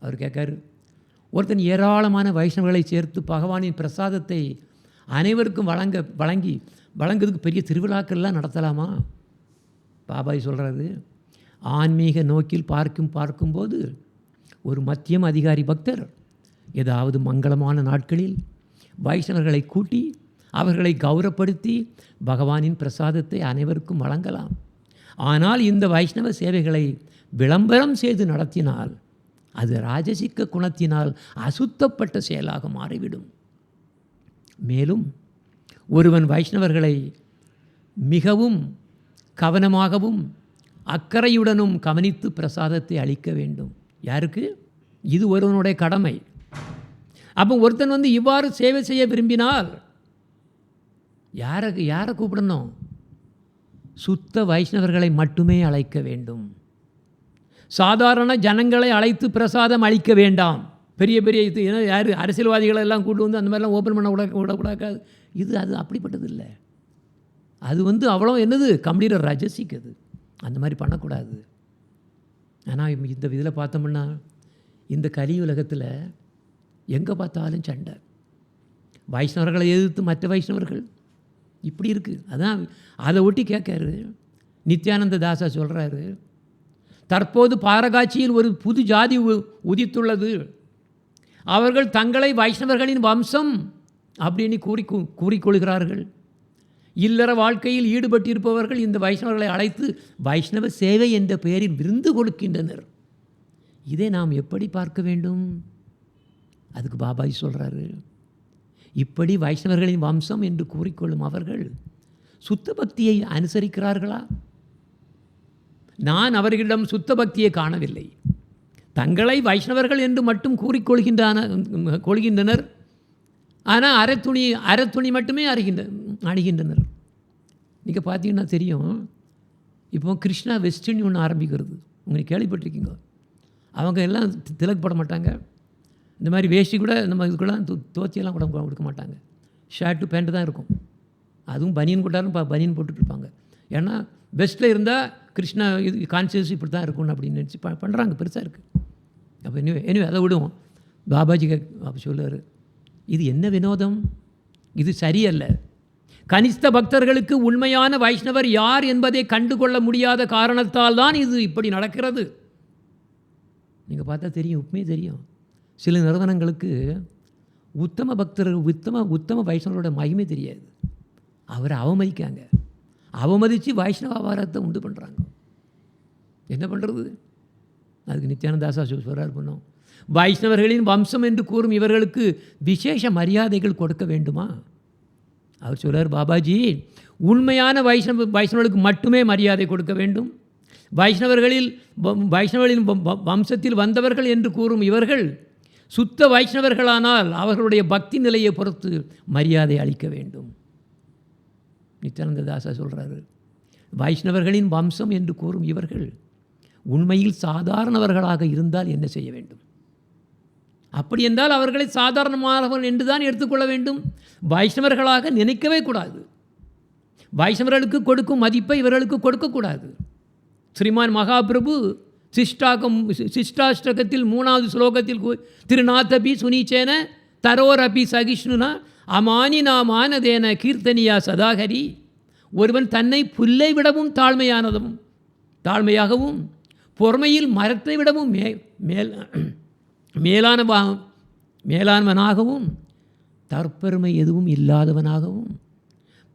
அவர் கேட்காரு, ஒருத்தன் ஏராளமான வைஷ்ணவர்களை சேர்த்து பகவானின் பிரசாதத்தை அனைவருக்கும் வழங்குறதுக்கு பெரிய திருவிழாக்கள்லாம் நடத்தலாமா? பாபாஜி சொல்கிறாரு, ஆன்மீக நோக்கில் பார்க்கும்போது ஒரு மத்தியம் அதிகாரி பக்தர் ஏதாவது மங்களமான நாட்களில் வைஷ்ணவர்களை கூட்டி அவர்களை கௌரவப்படுத்தி பகவானின் பிரசாதத்தை அனைவருக்கும் வழங்கலாம். ஆனால் இந்த வைஷ்ணவ சேவைகளை விளம்பரம் செய்து நடத்தினால் அது ராஜசிக்க குணத்தினால் அசுத்தப்பட்ட செயலாக மாறிவிடும். மேலும் ஒருவன் வைஷ்ணவர்களை மிகவும் கவனமாகவும் அக்கறையுடனும் கவனித்து பிரசாதத்தை அளிக்க வேண்டும். யாருக்கு? இது ஒருவனுடைய கடமை. அப்போ ஒருத்தன் இவ்வாறு சேவை செய்ய விரும்பினால் யாரை கூப்பிடணும்? சுத்த வைஷ்ணவர்களை மட்டுமே அழைக்க வேண்டும். சாதாரண ஜனங்களை அழைத்து பிரசாதம் அளிக்க வேண்டாம். பெரிய பெரிய இது யார் அரசியல்வாதிகளை எல்லாம் கூட்டு அந்த மாதிரிலாம் ஓப்பன் பண்ண விடக்கூடாது. அது அப்படிப்பட்டது இல்லை. அது அவ்வளோ என்னது கம்ப்ளீட்டாக ரஜசிக்குது. அந்த மாதிரி பண்ணக்கூடாது. ஆனால் இந்த இதில் பார்த்தோம்னா இந்த கலியுலகத்தில் எங்கே பார்த்தாலும் சண்டை. வைஷ்ணவர்களை எதிர்த்து மற்ற வைஷ்ணவர்கள் இப்படி இருக்குது. அதான் அதை ஒட்டி கேட்காரு நித்யானந்த தாசா சொல்கிறாரு, தற்போது பாரகாட்சியில் ஒரு புது ஜாதி உதித்துள்ளது. அவர்கள் தங்களை வைஷ்ணவர்களின் வம்சம் அப்படின்னு கூறிக்கொள்கிறார்கள். இல்லற வாழ்க்கையில் ஈடுபட்டிருப்பவர்கள் இந்த வைஷ்ணவர்களை அழைத்து வைஷ்ணவ சேவை என்ற பெயரில் விருந்து கொடுக்கின்றனர். இதை நாம் எப்படி பார்க்க வேண்டும்? அதுக்கு பாபாஜி சொல்கிறாரு, இப்படி வைஷ்ணவர்களின் வம்சம் என்று கூறிக்கொள்ளும் அவர்கள் சுத்த பக்தியை அனுசரிக்கிறார்களா? நான் அவர்களிடம் சுத்த பக்தியை காணவில்லை. தங்களை வைஷ்ணவர்கள் என்று மட்டும் கொள்கின்றனர். ஆனால் அரைத்துணி மட்டுமே அணிகின்றனர். நீங்கள் பார்த்தீங்கன்னா தெரியும், இப்போ கிருஷ்ணா வெஸ்டர்ன் ஒன்று ஆரம்பிக்கிறது. உங்களுக்கு கேள்விப்பட்டிருக்கீங்க? அவங்க எல்லாம் திலக் போட மாட்டாங்க. இந்த மாதிரி வேஷ்டி கூட நம்ம இதுக்கெல்லாம் தோத்தியெல்லாம் கூட கொடுக்க மாட்டாங்க. ஷர்ட்டு பேண்ட்டு தான் இருக்கும். அதுவும் பனியன் போட்டாலும் பனியன் போட்டுட்ருப்பாங்க. ஏன்னா பெஸ்ட்டில் இருந்தால் கிருஷ்ணா இது கான்சியஸ் இப்படி தான் இருக்கணும் அப்படின்னு நினச்சி பண்ணுறாங்க. பெருசாக இருக்குது. அப்போ எனிவே அதை விடுவோம். பாபாஜி அப்போ சொல்லுவார், இது என்ன வினோதம், இது சரியல்ல. கனிஷ்ட பக்தர்களுக்கு உண்மையான வைஷ்ணவர் யார் என்பதை கண்டுகொள்ள முடியாத காரணத்தால் தான் இது இப்படி நடக்கிறது. நீங்கள் பார்த்தா தெரியும், உண்மையே தெரியும். சில நிறுவனங்களுக்கு உத்தம பக்தர்கள் உத்தம வைஷ்ணவரோட மகிமை தெரியாது. அவரை அவமதிக்காங்க. அவமதித்து வைஷ்ணவ ஆபாரத்தை உண்டு பண்ணுறாங்க. என்ன பண்ணுறது? அதுக்கு நித்யானந்தாசா சொல்கிறார், பண்ணோம் வைஷ்ணவர்களின் வம்சம் என்று கூறும் இவர்களுக்கு விசேஷ மரியாதைகள் கொடுக்க வேண்டுமா? அவர் சொல்கிறார், பாபாஜி, உண்மையான வைஷ்ணவர்களுக்கு மட்டுமே மரியாதை கொடுக்க வேண்டும். வைஷ்ணவர்களின் வம்சத்தில் வந்தவர்கள் என்று கூறும் இவர்கள் சுத்த வைஷ்ணவர்களானால் அவர்களுடைய பக்தி நிலையை பொறுத்து மரியாதை அளிக்க வேண்டும். நித்யானந்த தாசா சொல்கிறாரு, வைஷ்ணவர்களின் வம்சம் என்று கூறும் இவர்கள் உண்மையில் சாதாரணவர்களாக இருந்தால் என்ன செய்ய வேண்டும்? அப்படி என்றால் அவர்களை சாதாரணமானவர்கள் என்று தான் எடுத்துக்கொள்ள வேண்டும். வைஷ்ணவர்களாக நினைக்கவே கூடாது. வைஷ்ணவர்களுக்கு கொடுக்கும் மதிப்பை இவர்களுக்கு கொடுக்கக்கூடாது. ஸ்ரீமான் மகாபிரபு சிஷ்டாஷ்டகத்தில் 3வது ஸ்லோகத்தில் திருநாதபி சுனீச்சேன தரோரபி சகிஷ்ணுனா அமானினா மானதேன கீர்த்தனியா சதாகரி. ஒருவன் தன்னை புல்லை விடவும் தாழ்மையாகவும் பொறுமையில் மரத்தை விடவும் மேலானவனாகவும் தற்பெருமை எதுவும் இல்லாதவனாகவும்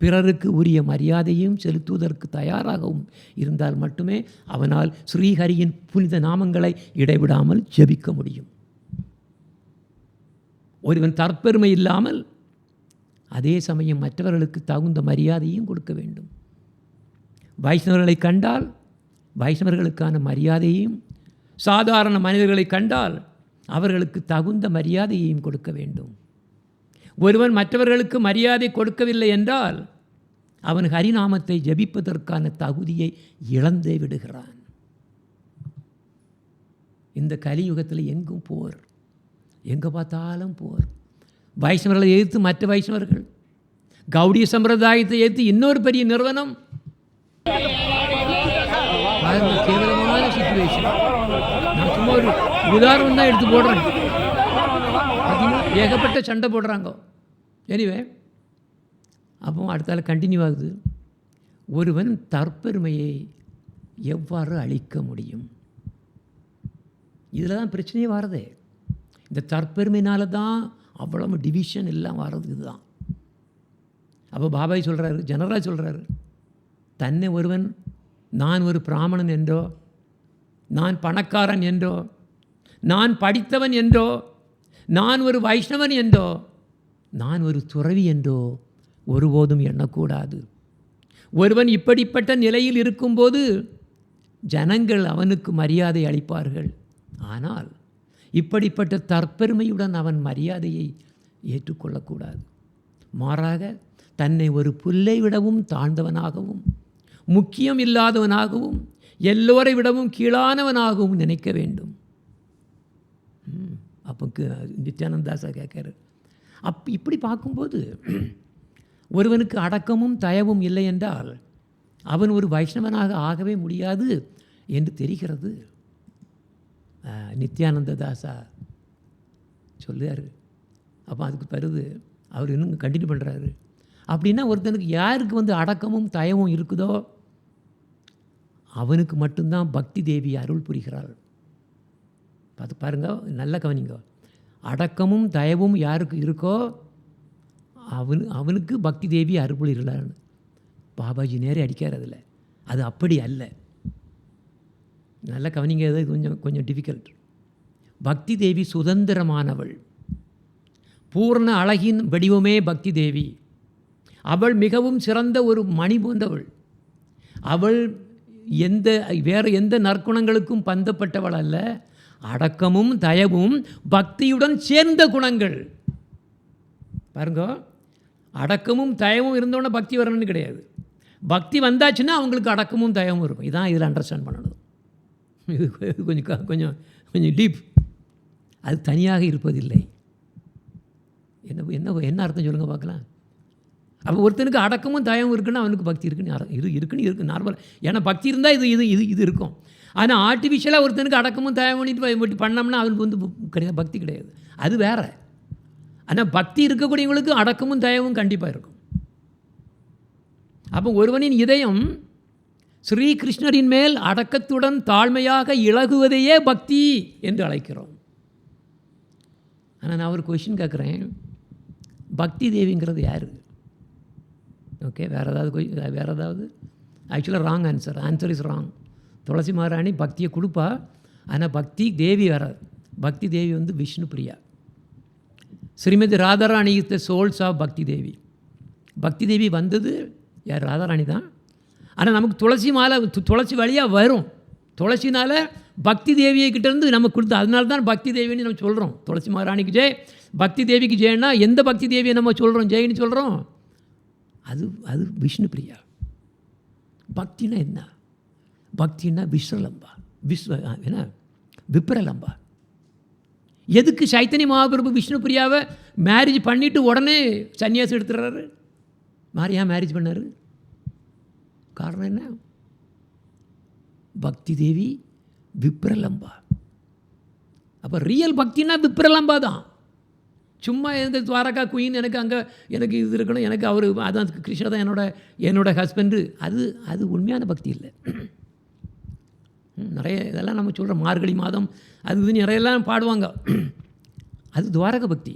பிறருக்கு உரிய மரியாதையும் செலுத்துவதற்கு தயாராகவும் இருந்தால் மட்டுமே அவனால் ஸ்ரீஹரியின் புனித நாமங்களை இடைவிடாமல் ஜெபிக்க முடியும். ஒருவன் தற்பெருமை இல்லாமல் அதே சமயம் மற்றவர்களுக்கு தகுந்த மரியாதையும் கொடுக்க வேண்டும். வைஷ்ணவர்களை கண்டால் வைஷ்ணவர்களுக்கான மரியாதையும், சாதாரண மனிதர்களை கண்டால் அவர்களுக்கு தகுந்த மரியாதையையும் கொடுக்க வேண்டும். ஒருவன் மற்றவர்களுக்கு மரியாதை கொடுக்கவில்லை என்றால் அவன் ஹரிநாமத்தை ஜபிப்பதற்கான தகுதியை இழந்தே விடுகிறான். இந்த கலியுகத்தில் எங்கும் போர், எங்கே பார்த்தாலும் போர். வைஷ்ணவர்களை எதிர்த்து மற்ற வைஷ்ணவர்கள், கௌடிய சம்பிரதாயத்தை எதிர்த்து இன்னொரு பெரிய நிறுவனம். கேவலமான சிச்சுவேஷன். நான் சும்மா ஒரு உதாரணம் தான் எடுத்து போடுறேன். ஏகப்பட்ட சண்டை போடுறாங்க. எனிவே, அப்போ அடுத்தால கண்டினியூ ஆகுது. ஒருவன் தற்பெருமையை எவ்வாறு அழிக்க முடியும்? இதில் தான் பிரச்சனையே வாரதே. இந்த தற்பெருமையினால தான் அவ்வளவு டிவிஷன் எல்லாம் வர்றது. இதுதான் அப்போ பாபாய் சொல்கிறாரு, ஜெனரலாக சொல்கிறாரு, தன்னை ஒருவன் நான் ஒரு பிராமணன் என்றோ, நான் பணக்காரன் என்றோ, நான் படித்தவன் என்றோ, நான் ஒரு வைஷ்ணவன் என்றோ, நான் ஒரு துறவி என்றோ ஒருபோதும் எண்ணக்கூடாது. ஒருவன் இப்படிப்பட்ட நிலையில் இருக்கும்போது ஜனங்கள் அவனுக்கு மரியாதை அளிப்பார்கள். ஆனால் இப்படிப்பட்ட தற்பெருமையுடன் அவன் மரியாதையை ஏற்றுக்கொள்ளக்கூடாது. மாறாக தன்னை ஒரு புல்லை விடவும் தாழ்ந்தவனாகவும், முக்கியம் இல்லாதவனாகவும், எல்லோரை விடவும் கீழானவனாகவும் நினைக்க வேண்டும். அப்போ நித்யானந்தாசா கேட்குறாரு. இப்படி பார்க்கும்போது ஒருவனுக்கு அடக்கமும் தயவும் இல்லை என்றால் அவன் ஒரு வைஷ்ணவனாக ஆகவே முடியாது என்று தெரிகிறது. நித்யானந்த தாசா சொல்லுவார். அப்போ அதுக்கு பிறகு அவர் இன்னும் கண்டினியூ பண்ணுறாரு. அப்படின்னா ஒருத்தனுக்கு யாருக்கு அடக்கமும் தயவும் இருக்குதோ அவனுக்கு மட்டும்தான் பக்தி தேவி அருள் புரிகிறாள். பார்த்து பாருங்க, நல்ல கவனிங்க. அடக்கமும் தயவும் யாருக்கு இருக்கோ அவனுக்கு பக்தி தேவி அருள் புரிகிறாள்னு பாபாஜி நேரே அடிக்கார். அதில் அது அப்படி அல்ல. நல்ல கவனிங்க, அது கொஞ்சம் டிஃபிகல்ட். பக்தி தேவி சுதந்திரமானவள், பூர்ண அழகின் வடிவமே பக்தி தேவி. அவள் மிகவும் சிறந்த ஒரு மணி போன்றவள். அவள் வேறு எந்த நற்குணங்களுக்கும் பந்தப்பட்டவள் அல்ல. அடக்கமும் தயவும் பக்தியுடன் சேர்ந்த குணங்கள். பாருங்க, அடக்கமும் தயவும் இருந்தோன்னே பக்தி வரணும்னு கிடையாது. பக்தி வந்தாச்சுன்னா அவங்களுக்கு அடக்கமும் தயவும் இருக்கும். இதான் இதில் அண்டர்ஸ்டாண்ட் பண்ணணும். இது கொஞ்சம் கொஞ்சம் டீப். அது தனியாக இருப்பதில்லை. என்ன அர்த்தம் சொல்லுங்கள் பார்க்கலாம். அப்போ ஒருத்தனுக்கு அடக்கமும் தயவும் இருக்குன்னா அவனுக்கு பக்தி இருக்குன்னு நார்மல். ஏன்னா பக்தி இருந்தால் இது இருக்கும். ஆனால் ஆர்டிஃபிஷியலாக ஒருத்தனுக்கு அடக்கமும் தயவும் பண்ணிட்டு பண்ணோம்னா அவனுக்கு கிடையாது, பக்தி கிடையாது. அது வேறு. ஆனால் பக்தி இருக்கக்கூடியவங்களுக்கு அடக்கமும் தயவும் கண்டிப்பாக இருக்கும். அப்போ ஒருவனின் இதயம் ஸ்ரீகிருஷ்ணரின் மேல் அடக்கத்துடன் தாழ்மையாக இழகுவதையே பக்தி என்று அழைக்கிறோம். ஆனால் நான் ஒரு கொஷின் கேட்குறேன், பக்தி தேவிங்கிறது யார்? ஓகே, வேறு ஏதாவது ஆக்சுவலாக wrong answer is wrong. Tulasi Maharani பக்தியை கொடுப்பா, ஆனால் பக்தி தேவி வராது. Bhakti Devi Vishnu Priya. Shrimati Radharani is the souls of Bhakti Devi. பக்தி தேவி வந்தது யார்? ராதாராணி தான். ஆனால் நமக்கு துளசி மாலை துளசி வழியாக வரும். துளசினால் பக்தி தேவியை கிட்டேருந்து நமக்கு கொடுத்து, அதனால தான் பக்தி தேவின்னு நம்ம சொல்கிறோம். துளசி மகாராணிக்கு ஜெய், பக்தி தேவிக்கு ஜெயன்னா எந்த பக்தி தேவியை நம்ம சொல்கிறோம் ஜெயின்னு சொல்கிறோம்? அது விஷ்ணு பிரியா. பக்தினா என்ன? பக்தின்னா விஸ்வலம்பா, விப்ரலம்பா. எதுக்கு சைத்தன்ய மகாபிரபு விஷ்ணு பிரியாவை மேரேஜ் பண்ணிவிட்டு உடனே சன்னியாசி எடுத்துடுறாரு? மாரியா மேரேஜ் பண்ணார்? காரணம் என்ன? பக்தி தேவி விப்ரலம்பா. அப்போ ரியல் பக்தினா விப்ரலம்பா தான். சும்மா எந்த துவாரகா குயின் எனக்கு இது இருக்கணும், எனக்கு அவர் அதான் கிருஷ்ணர் தான் என்னோட ஹஸ்பண்டு, அது உண்மையான பக்தி இல்லை. நிறைய இதெல்லாம் நம்ம சொல்கிறோம், மார்கழி மாதம் அது நிறையெல்லாம் பாடுவாங்க. அது துவாரக பக்தி.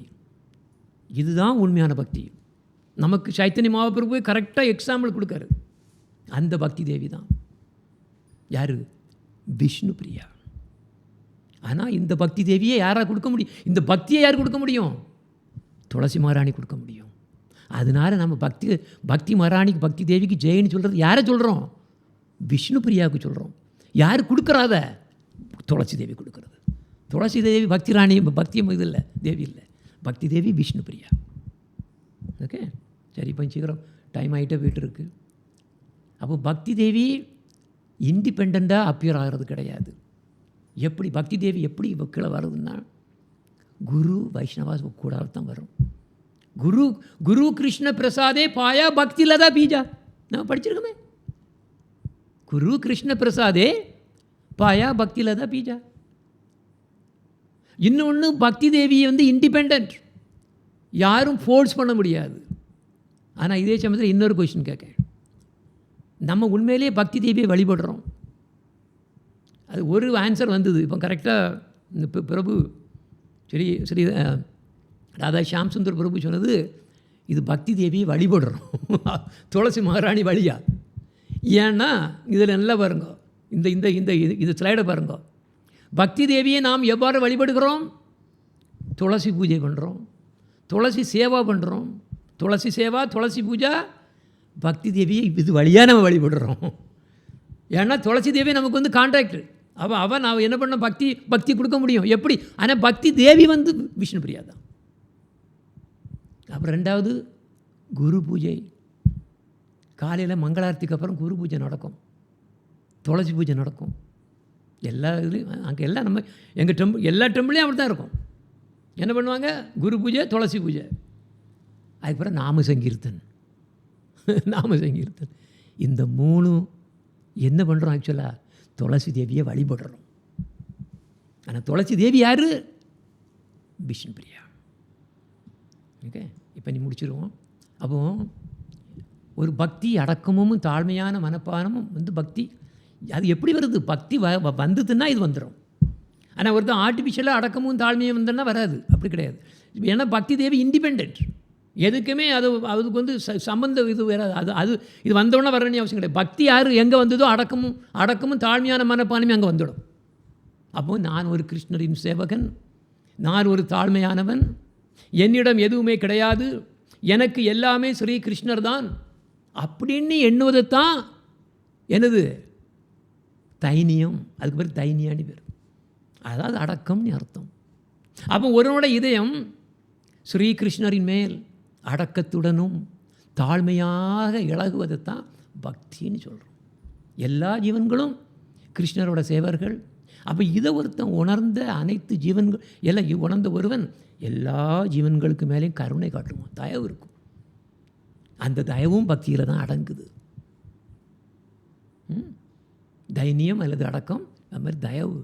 இதுதான் உண்மையான பக்தி. நமக்கு சைத்தன்ய மகாபிரபு கரெக்டாக எக்ஸாம்பிள் கொடுக்காரு. அந்த பக்தி தேவி தான் யார்? விஷ்ணு பிரியா. ஆனால் இந்த பக்தி தேவியை யாராக கொடுக்க முடியும்? இந்த பக்தியை யார் கொடுக்க முடியும்? துளசி மகாராணி கொடுக்க முடியும். அதனால் நம்ம பக்தி மகாராணிக்கு பக்தி தேவிக்கு ஜெயின்னு சொல்கிறது யாரை சொல்கிறோம்? விஷ்ணு பிரியாவுக்கு சொல்கிறோம். யார் கொடுக்குறாத? துளசி தேவி கொடுக்குறது. துளசி தேவி பக்தி ராணி, பக்தி இது இல்லை, தேவி இல்லை, பக்தி தேவி விஷ்ணு பிரியா. ஓகே, சரி, இப்போ சீக்கிரம் டைம் ஆகிட்டே போய்ட்டு இருக்குது. அப்போ பக்தி தேவி இண்டிபெண்ட்டாக அப்பியர் ஆகிறது கிடையாது. எப்படி பக்தி தேவி எப்படி கீழே வருதுன்னா குரு வைஷ்ணவா கூட தான் வரும். குரு கிருஷ்ண பிரசாதே பாயா பக்தி லதா பீஜா. நம்ம படிச்சிருக்கோமே, குரு கிருஷ்ண பிரசாதே பாயா பக்தி லதா பீஜா. இன்னொன்று பக்தி தேவி இண்டிபெண்ட், யாரும் ஃபோர்ஸ் பண்ண முடியாது. ஆனால் இதே சமயத்தில் இன்னொரு கொஸ்டின் கேட்க, நம்ம உண்மையிலேயே பக்தி தேவியை வழிபடுறோம்? அது ஒரு ஆன்சர் வந்தது இப்போ கரெக்டாக. இந்த பிரபு ஸ்ரீ ராதா ஷியாம் சுந்தர் பிரபு சொன்னது, இது பக்தி தேவியை வழிபடுறோம். துளசி மகாராணி வழியா? ஏன்னா இதில் நல்லா பாருங்க, இந்த இந்த இந்த இது ஸ்லைடை பாருங்க. பக்தி தேவியை நாம் எவ்வாறு வழிபடுகிறோம்? துளசி பூஜை பண்ணுறோம், துளசி சேவா பண்ணுறோம். துளசி சேவா, துளசி பூஜா, பக்தி தேவியை இது வழியாக நம்ம வழிபடுறோம். ஏன்னா துளசி தேவி நமக்கு வந்து கான்ட்ராக்டர். அவன் நான் என்ன பண்ண பக்தி கொடுக்க முடியும் எப்படி? ஆனால் பக்தி தேவி வந்து விஷ்ணு பிரியா தான். அப்புறம் ரெண்டாவது குரு பூஜை. காலையில் மங்களாரத்திக்கு அப்புறம் குரு பூஜை நடக்கும், துளசி பூஜை நடக்கும். எல்லா இதுலேயும் அங்கே எல்லாம் நம்ம எங்கள் டெம்பிள், எல்லா டெம்பிள்லேயும் அப்படி தான் இருக்கும். என்ன பண்ணுவாங்க? குரு பூஜை, துளசி பூஜை, அதுக்கப்புறம் நாம சங்கீர்த்தன். இந்த 3 என்ன பண்ணுறோம்? ஆக்சுவலாக துளசி தேவியை வழிபடுறோம். ஆனால் துளசி தேவி யார்? விஷ்ணு பிரியா. ஓகே, இப்போ நீ முடிச்சிருவோம். அப்போ ஒரு பக்தி அடக்கமும் தாழ்மையான மனப்பானமும் வந்து பக்தி அது எப்படி வருது? பக்தி வந்ததுன்னா இது வந்துடும். ஆனால் ஒருத்தன் ஆர்டிஃபிஷியலாக அடக்கமும் தாழ்மையும் வந்தோன்னா வராது. அப்படி கிடையாது. ஏன்னா பக்தி தேவி இண்டிபெண்ட், எதுக்குமே அதுக்கு வந்து சம்பந்தம் இது வேறு. அது இது வந்தோடனே வரணும்னு அவசியம் கிடையாது. பக்தி யார் எங்கே வந்ததோ அடக்கமும் தாழ்மையான மனப்பான்மையும் அங்கே வந்துடும். அப்போ நான் ஒரு கிருஷ்ணரின் சேவகன், நான் ஒரு தாழ்மையானவன், என்னிடம் எதுவுமே கிடையாது, எனக்கு எல்லாமே ஸ்ரீ கிருஷ்ணர் தான் அப்படின்னு எண்ணுவதைத்தான் என்னது தைனியம். அதுக்கு பேர் தைனியான்னு பேர். அதாவது அடக்கம்னு அர்த்தம். அப்போ ஒருவனோட இதயம் ஸ்ரீகிருஷ்ணரின் மேல் அடக்கத்துடனும் தாழ்மையாக இழகுவதைத்தான் பக்தின்னு சொல்கிறோம். எல்லா ஜீவன்களும் கிருஷ்ணரோட சேவர்கள். அப்போ இதை ஒருத்தன் உணர்ந்த அனைத்து ஜீவன்கள் எல்லாம் உணர்ந்த ஒருவன் எல்லா ஜீவன்களுக்கு மேலேயும் கருணை காட்டுவான், தயவு இருக்கும். அந்த தயவும் பக்தியில் தான் அடங்குது. தைனியம் அல்லது அடக்கம், அது மாதிரி தயவு.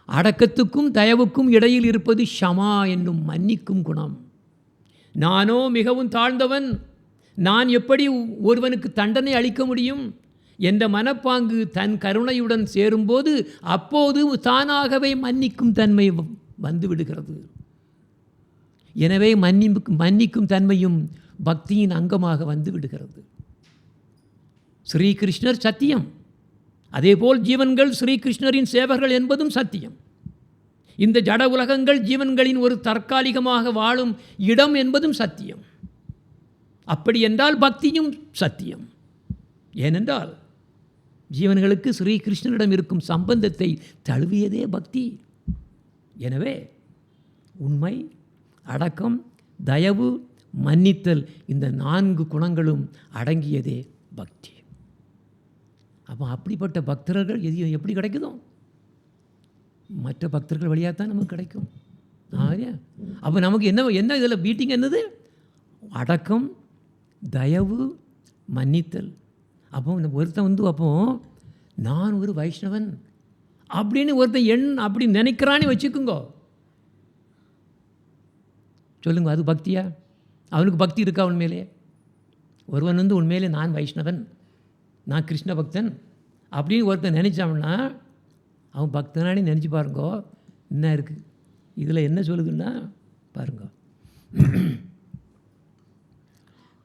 அடக்கத்துக்கும் தயவுக்கும் இடையில் இருப்பது ஷமா என்னும் மன்னிக்கும் குணம். நானோ மிகவும் தாழ்ந்தவன், நான் எப்படி ஒருவனுக்கு தண்டனை அளிக்க முடியும் என்ற மனப்பாங்கு தன் கருணையுடன் சேரும்போது அப்போது தானாகவே மன்னிக்கும் தன்மை வந்து விடுகிறது. எனவே மன்னிக்கும் தன்மையும் பக்தியின் அங்கமாக வந்து விடுகிறது. ஸ்ரீகிருஷ்ணர் சத்தியம், அதேபோல் ஜீவன்கள் ஸ்ரீகிருஷ்ணரின் சேவர்கள் என்பதும் சத்தியம். இந்த ஜட உலகங்கள் ஜீவன்களின் ஒரு தற்காலிகமாக வாழும் இடம் என்பதும் சத்தியம். அப்படி என்றால் பக்தியும் சத்தியம். ஏனென்றால் ஜீவன்களுக்கு ஸ்ரீகிருஷ்ணனிடம் இருக்கும் சம்பந்தத்தை தழுவியதே பக்தி. எனவே உண்மை, அடக்கம், தயவு, மன்னித்தல், இந்த 4 குணங்களும் அடங்கியதே பக்தி. அப்போ அப்படிப்பட்ட பக்தர்கள் எப்படி கிடைக்குதோ மற்ற பக்தர்கள் வழியாக தான் நமக்கு கிடைக்கும். அப்போ நமக்கு என்ன இதில் பீட்டிங் என்னது? அடக்கம், தயவு, மன்னித்தல். அப்போ ஒருத்தன் வந்து அப்போ நான் ஒரு வைஷ்ணவன் அப்படின்னு ஒருத்தன் அப்படி நினைக்கிறான்னு வச்சுக்குங்க, சொல்லுங்க, அது பக்தியா? அவனுக்கு பக்தி இருக்கா உண்மையிலே? ஒருவன் வந்து உண்மையிலே நான் வைஷ்ணவன், நான் கிருஷ்ண பக்தன் அப்படின்னு ஒருத்தன் நினச்சான்னா அவன் பக்தனானே நினச்சி பாருங்கோ. என்ன இருக்குது இதில்? என்ன சொல்லுதுன்னா பாருங்க,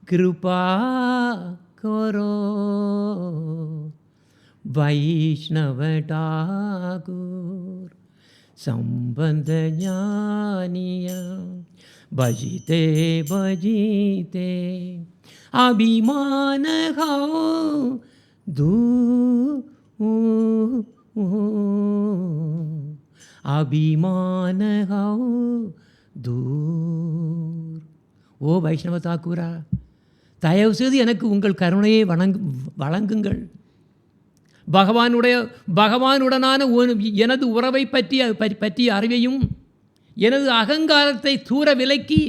கிருபா கரோ வைஷ்ணவ டாகூர் संबंध ज्ञानिया बजिते बजिते अभिमान खाओ अभिमान खाओ दूर. ஓ வைஷ்ணவ தாக்கூரா, தயவு செய்து எனக்கு உங்கள் கருணையை வழங்குங்கள். பகவானுடனான எனது உறவை பற்றிய அறிவையும் எனது அகங்காரத்தை தூர விலக்கி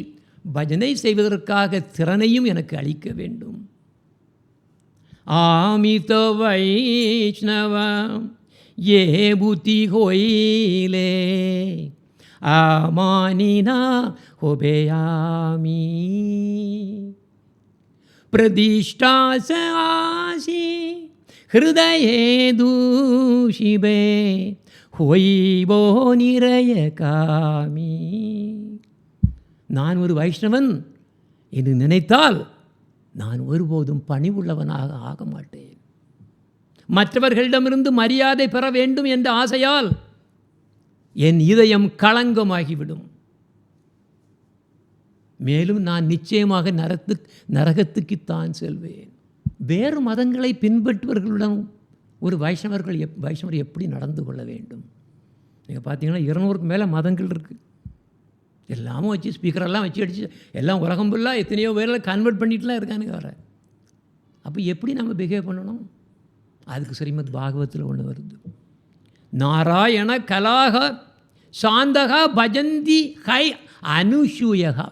பஜனை செய்வதற்காக திறனையும் எனக்கு அளிக்க வேண்டும். ஆமித வைஷ்ணவ ஏ புத்தி ஹோயிலே ஆமானினா ஹோபேயாமி பிரதிஷ்டா ஆசி ஹிருதயே தூஷிபே ஹொய்போ நிறைய காமி. நான் ஒரு வைஷ்ணவன் என்று நினைத்தால் நான் ஒருபோதும் பணிவுள்ளவனாக ஆக மாட்டேன். மற்றவர்களிடமிருந்து மரியாதை பெற வேண்டும் என்ற ஆசையால் என் இதயம் களங்கமாகிவிடும். மேலும் நான் நிச்சயமாக நரகத்துக்குத்தான் செல்வேன். வேறு மதங்களை பின்பற்றுவர்களுடன் ஒரு வைஷ்ணவர் எப்படி நடந்து கொள்ள வேண்டும்? நீங்கள் பார்த்தீங்கன்னா 200க்கு மேலே மதங்கள் இருக்குது. எல்லாமும் வச்சு ஸ்பீக்கரெல்லாம் வச்சு அடிச்சு எல்லாம் உலகம் ஃபுல்லாக எத்தனையோ பேரில் கன்வெர்ட் பண்ணிட்டுலாம் இருக்கானுங்க வர. அப்போ எப்படி நம்ம பிஹேவ் பண்ணணும்? அதுக்கு ஸ்ரீமத் பாகவத்தில் ஒன்று வருது. நாராயண கலாக சாந்தகா பஜந்தி ஹை அனுஷூயகா.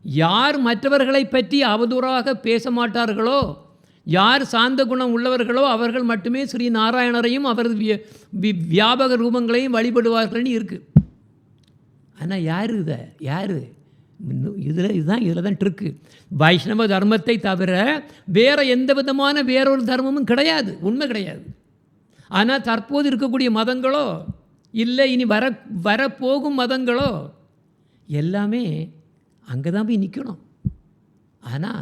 யார் மற்றவர்களை பற்றி அவதூறாக பேச மாட்டார்களோ, யார் சாந்த குணம் உள்ளவர்களோ அவர்கள் மட்டுமே ஸ்ரீ நாராயணரையும் அவரது வியாபக ரூபங்களையும் வழிபடுவார்கள்னு இருக்குது. ஆனால் யார் யார் இதில் தான் ட்ரிக்கு. வைஷ்ணவ தர்மத்தை தவிர வேறு எந்த விதமான வேறொரு தர்மமும் கிடையாது, உண்மை கிடையாது. ஆனால் தற்போது இருக்கக்கூடிய மதங்களோ இல்லை இனி வரப்போகும் மதங்களோ எல்லாமே அங்கே தான் போய் நிற்கணும். ஆனால்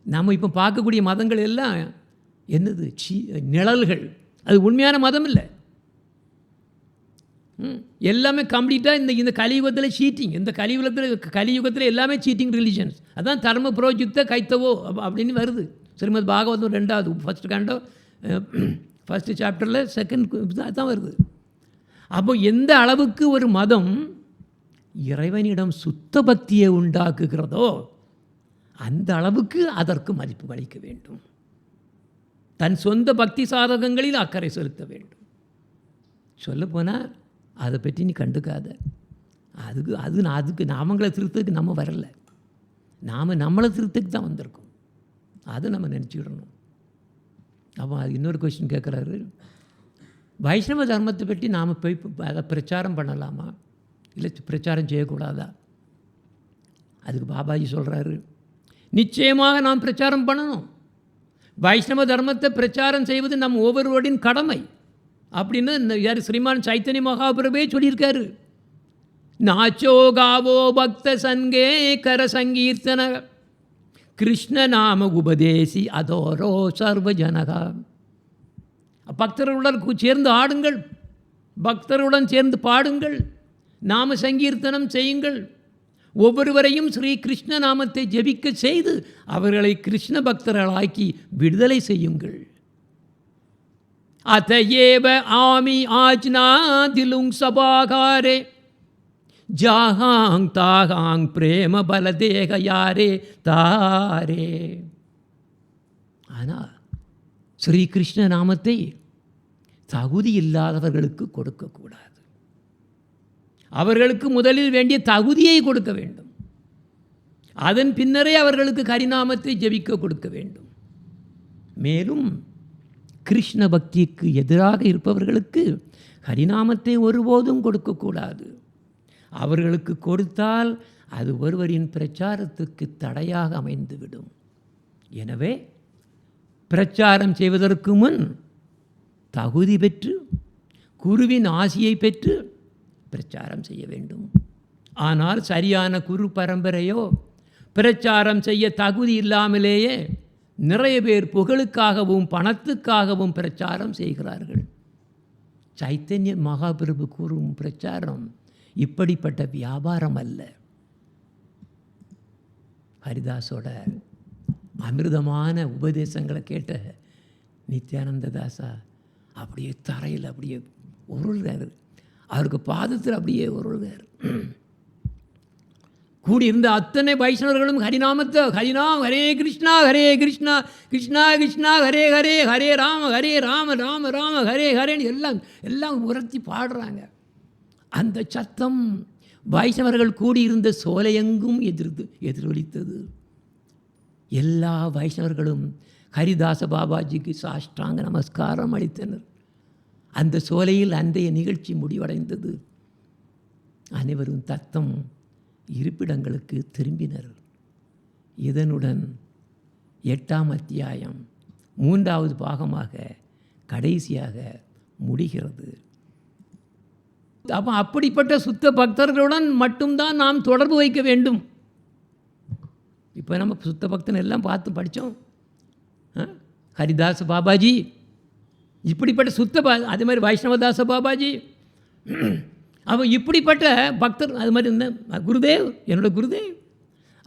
நம்ம இப்போ பார்க்கக்கூடிய மதங்கள் எல்லாம் என்னது? நிழல்கள். அது உண்மையான மதம் இல்லை. எல்லாமே கம்ப்ளீட்டாக இந்த கலியுகத்தில் சீட்டிங். இந்த கலியுகத்தில் எல்லாமே சீட்டிங் ரிலிஜன்ஸ். அதான் தர்ம புரோஜித்த கைத்தவோ அப்படின்னு வருது ஸ்ரீமத் பாகவதம் 2வது ஃபஸ்ட் காண்டோ ஃபஸ்ட்டு சாப்டரில் 2nd தான் வருது. அப்போ எந்த அளவுக்கு ஒரு மதம் இறைவனிடம் சுத்த பக்தியை உண்டாக்குகிறதோ அந்த அளவுக்கு அதற்கு மதிப்பு அளிக்க வேண்டும். தன் சொந்த பக்தி சாதகங்களில் அக்கறை செலுத்த வேண்டும். சொல்லப்போனால் அதை பற்றி நீ கண்டுக்காத. அதுக்கு நாமங்களை திருத்தத்துக்கு நம்ம வரலை, நாம் நம்மளை திருத்தத்துக்கு தான் வந்திருக்கோம். அதை நம்ம நினச்சிக்கிடணும். அப்போ அது இன்னொரு கொஸ்டின் கேட்குறாரு, வைஷ்ணவ தர்மத்தை பற்றி நாம் போய் அதை பிரச்சாரம் பண்ணலாமா இல்லை பிரச்சாரம் செய்யக்கூடாதா? அதுக்கு பாபாஜி சொல்கிறாரு, நிச்சயமாக நாம் பிரச்சாரம் பண்ணணும். வைஷ்ணவ தர்மத்தை பிரச்சாரம் செய்வது நம் ஒவ்வொருவரின் கடமை அப்படின்னு யார் ஸ்ரீமான் சைத்தன்ய மகாபிரபே சொல்லியிருக்காரு. நாச்சோ காவோ பக்த சங்கே கர சங்கீர்த்தன கிருஷ்ண நாம உபதேசி அதோரோ சர்வஜனகா. பக்தர்களுடன் சேர்ந்து ஆடுங்கள், பக்தர்களுடன் சேர்ந்து பாடுங்கள், நாம சங்கீர்த்தனம் செய்யுங்கள். ஒவ்வொருவரையும் ஸ்ரீ கிருஷ்ண நாமத்தை ஜெபிக்க செய்து அவர்களை கிருஷ்ண பக்தர்களாக்கி விடுதலை செய்யுங்கள். அதையேவ ஆமி ஆஜ்னா திலுங் சபாகாரே ஜாஹாங் தாகாங் பிரேம பலதேக யாரே தாரே. ஆனால் ஸ்ரீ கிருஷ்ண நாமத்தை தகுதி இல்லாதவர்களுக்கு கொடுக்கக்கூடாது. அவர்களுக்கு முதலில் வேண்டிய தகுதியை கொடுக்க வேண்டும். அதன் பின்னரே அவர்களுக்கு ஹரிநாமத்தை ஜெபிக்க கொடுக்க வேண்டும். மேலும் கிருஷ்ண பக்திக்கு எதிராக இருப்பவர்களுக்கு ஹரிநாமத்தை ஒருபோதும் கொடுக்கக்கூடாது. அவர்களுக்கு கொடுத்தால் அது ஒருவரின் பிரச்சாரத்துக்கு தடையாக அமைந்துவிடும். எனவே பிரச்சாரம் செய்வதற்கு முன் தகுதி பெற்று குருவின் ஆசியை பெற்று பிரச்சாரம் செய்ய வேண்டும். ஆனால் சரியான குரு பரம்பரையோ பிரச்சாரம் செய்ய தகுதி இல்லாமலேயே நிறைய பேர் புகழுக்காகவும் பணத்துக்காகவும் பிரச்சாரம் செய்கிறார்கள். சைத்தன்ய மகாபிரபு கூறும் பிரச்சாரம் இப்படிப்பட்ட வியாபாரம் அல்ல. ஹரிதாஸோட அமிர்தமான உபதேசங்களை கேட்ட நித்யானந்த தாசா அப்படியே தரையில் அப்படியே உருள்றாரு. அவருக்கு பாதத்தில் அப்படியே உருள்றார். கூடியிருந்த அத்தனை வைஷ்ணவர்களும் ஹரிநாமத்தை ஹரே கிருஷ்ணா கிருஷ்ணா கிருஷ்ணா ஹரே ஹரே ஹரே ராம ராம ராம ஹரே ஹரேன்னு எல்லாம் உரத்தி பாடுறாங்க. அந்த சத்தம் வைஷ்ணவர்கள் கூடியிருந்த சோலையெங்கும் எதிரொலித்தது. எல்லா வைஷ்ணவர்களும் ஹரிதாச பாபாஜிக்கு சாஷ்டாங்க நமஸ்காரம் அளித்தனர். அந்த சோலையில் அன்றைய நிகழ்ச்சி முடிவடைந்தது. அனைவரும் தத்தம் இருப்பிடங்களுக்கு திரும்பினர். இதனுடன் 8ஆம் அத்தியாயம் 3வது பாகமாக கடைசியாக முடிகிறது. அப்போ அப்படிப்பட்ட சுத்த பக்தர்களுடன் மட்டும்தான் நாம் தொடர்பு வைக்க வேண்டும். இப்போ நம்ம சுத்த பக்தன் எல்லாம் பார்த்து படித்தோம். ஹரிதாஸ் பாபாஜி இப்படிப்பட்ட அதே மாதிரி வைஷ்ணவதாச பாபாஜி, அப்போ இப்படிப்பட்ட பக்தர், அது மாதிரி இருந்த குருதேவ், என்னோட குருதேவ்.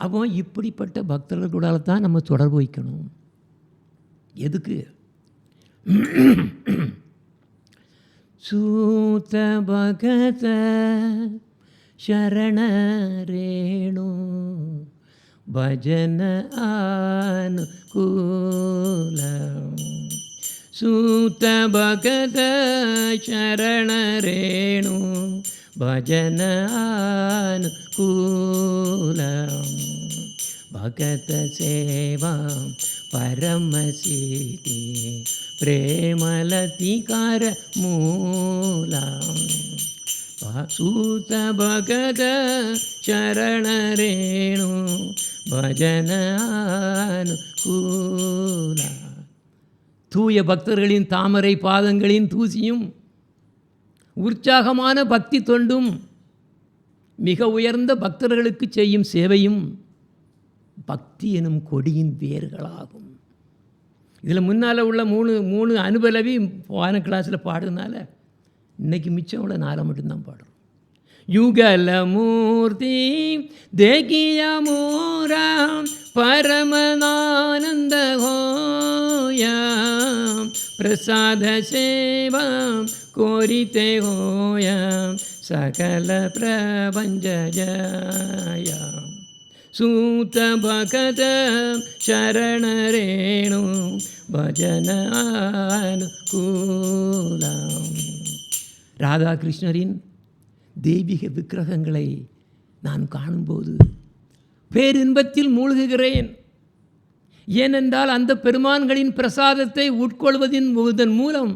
அப்போ இப்படிப்பட்ட பக்தர்களோட தான் நம்ம தொடர்பு வைக்கணும். எதுக்கு? சூத பகத சரண ரேணு பஜன அனுகூலம். சூத பகத சரண ரேணு பஜன அனுகூலம். பகத சேவா பரமசிதி பிரேமலதிகார மூலம். சூத பகத சரண ரேணு பஜன அனுகூலம். தூய பக்தர்களின் தாமரை பாதங்களின் தூசியும் உற்சாகமான பக்தி தொண்டும் மிக உயர்ந்த பக்தர்களுக்கு செய்யும் சேவையும் பக்தி எனும் கொடியின் வேர்களாகும். இதில் முன்னால் உள்ள மூணு அனுபலவி போன கிளாஸில் பாடுறதுனால இன்றைக்கி மிச்சம் உள்ள 4 மட்டும்தான் பாடுறோம். யுகலமூர்த்தி தேகிய மூராம் பரமனானந்த ஹோயாம் பிரசாத சேவாம் கோரித்தே ஹோயாம் சகல பிரபஞ்ச ஜயாம். சூத பகத சரண ரேணு பஜன அனுகூலம். ராதாகிருஷ்ணரின் தெய்வீக விக்கிரகங்களை நான் காணும்போது பேரின்பத்தில் மூழ்குகிறேன். ஏனென்றால் அந்த பெருமான்களின் பிரசாதத்தை உட்கொள்வதன் மூலம்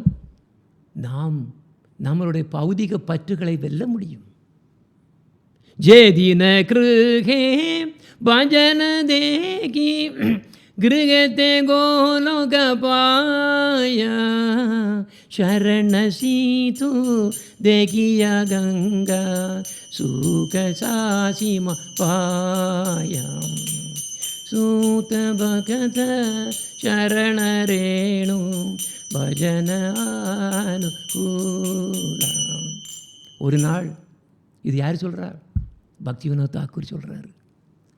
நாம் நம்மளுடைய பௌதிக பற்றுகளை வெல்ல முடியும். ஜேதின கிருஹே பஜன தேகி கிருகத்தே கோலோக பாயா சரண சீது தேகிய கங்கா சுக சாசிம பாயாம். சூத பகத சரண ரேணு பஜன அனுகூலம். ஒரு நாள், இது யார் சொல்கிறார்? பக்தி வினோத் தாக்கூர் சொல்கிறார்.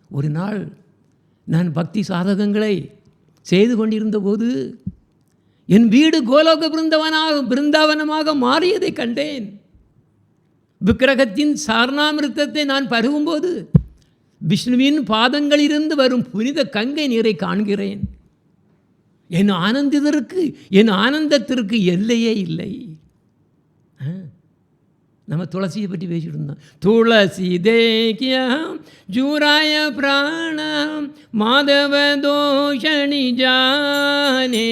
ஒரு நாள் நான் பக்தி சாதகங்களை செய்து கொண்டிருந்த போது என் வீடு கோலோக பிருந்தாவனமாக மாறியதை கண்டேன். விக்கிரகத்தின் சாரணாமிருத்தத்தை நான் பருகும்போது விஷ்ணுவின் பாதங்களிலிருந்து வரும் புனித கங்கை நீரை காண்கிறேன். என் ஆனந்தத்திற்கு எல்லையே இல்லை. நம்ம துளசியை பற்றி பேசிட்டு இருந்தோம். துளசி தேக்கியம் ஜூராய பிராணம் மாதவ தோஷணி ஜானே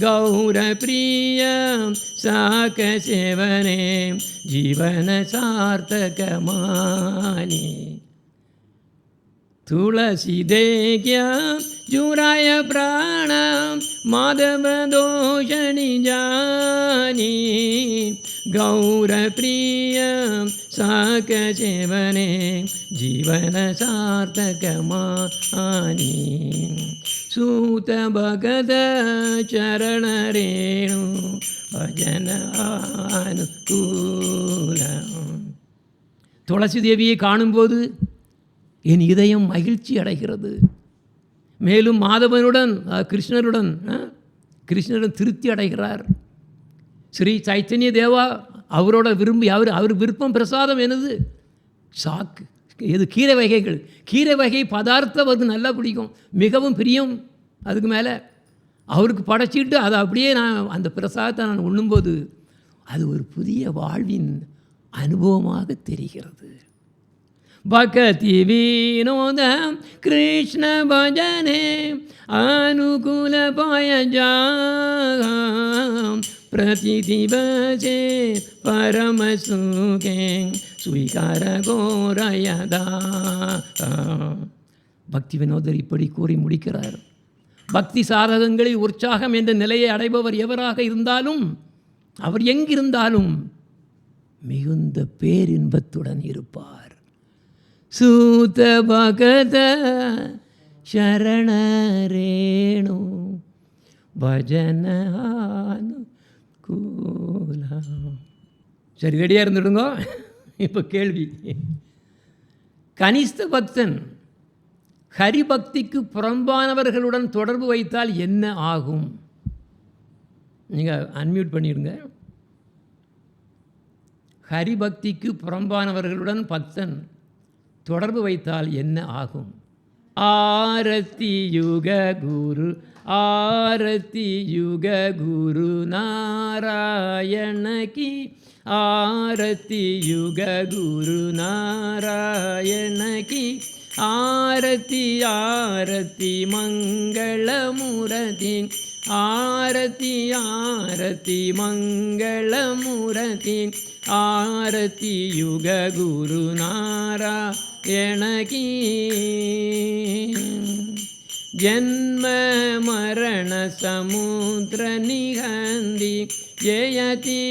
கௌர பிரியம் சாக சேவனே ஜீவன சார்த்தகமானே. துளசி தேக்கியம் ஜூராய பிராணம் மாதவ தோஷணி ஜானே கௌர பிரியம் சாக சேவனே ஜீவன சார்த்தகமானி. சூத பகத சரண ரேணு பஜன அனுகூலம். துளசி தேவியை காணும்போது என் இதயம் மகிழ்ச்சி அடைகிறது. மேலும் மாதவனுடன் கிருஷ்ணருடன் திருப்தி அடைகிறார். ஸ்ரீ சைத்தன்ய தேவா அவரோட அவர் விருப்பம் பிரசாதம் எனது சாக்கு இது கீரை வகைகள், கீரை வகை பதார்த்தம் அது நல்லா பிடிக்கும், மிகவும் பிரியம். அதுக்கு மேலே அவருக்கு படைச்சிட்டு அதை அப்படியே நான் அந்த பிரசாதத்தை நான் உண்ணும்போது அது ஒரு புதிய வாழ்வின் அனுபவமாக தெரிகிறது. பகதி வினோதம் கிருஷ்ண பஜனே அனுகூல பயஜாம் பிரதி திவசே பரம சுகே ஸ்வீகார கோரயதா. பக்தி வினோதர் இப்படி கூறி முடிக்கிறார். பக்தி சாதகங்களில் உற்சாகம் என்ற நிலையை அடைபவர் எவராக இருந்தாலும், அவர் எங்கிருந்தாலும் மிகுந்த பேரின்பத்துடன் இருப்பார். சூத பகத சரணரேணு பஜனானு கூலா. சரி, ரெடியாக இருந்துடுங்க. இப்போ கேள்வி. கனிஷ்ட பக்தன் ஹரிபக்திக்கு புறம்பானவர்களுடன் தொடர்பு வைத்தால் என்ன ஆகும்? நீங்கள் அன்மியூட் பண்ணிடுங்க. ஹரிபக்திக்கு புறம்பானவர்களுடன் பக்தன் தொடர்பு வைத்தால் என்ன ஆகும்? ஆரத்தி யுக குரு, ஆரத்தி யுக குரு நாராயணகி, ஆரத்தி யுக குரு நாராயணகி, ஆரத்தி ஆரத்தி மங்களமுரதி, ஆரத்தி ஆரத்தி மங்களமுரதி, ஆரத்தி யுக குரு நாராயணகி. ஜன்ம மரண சமுத்திர நிகந்தி, ஜெயதி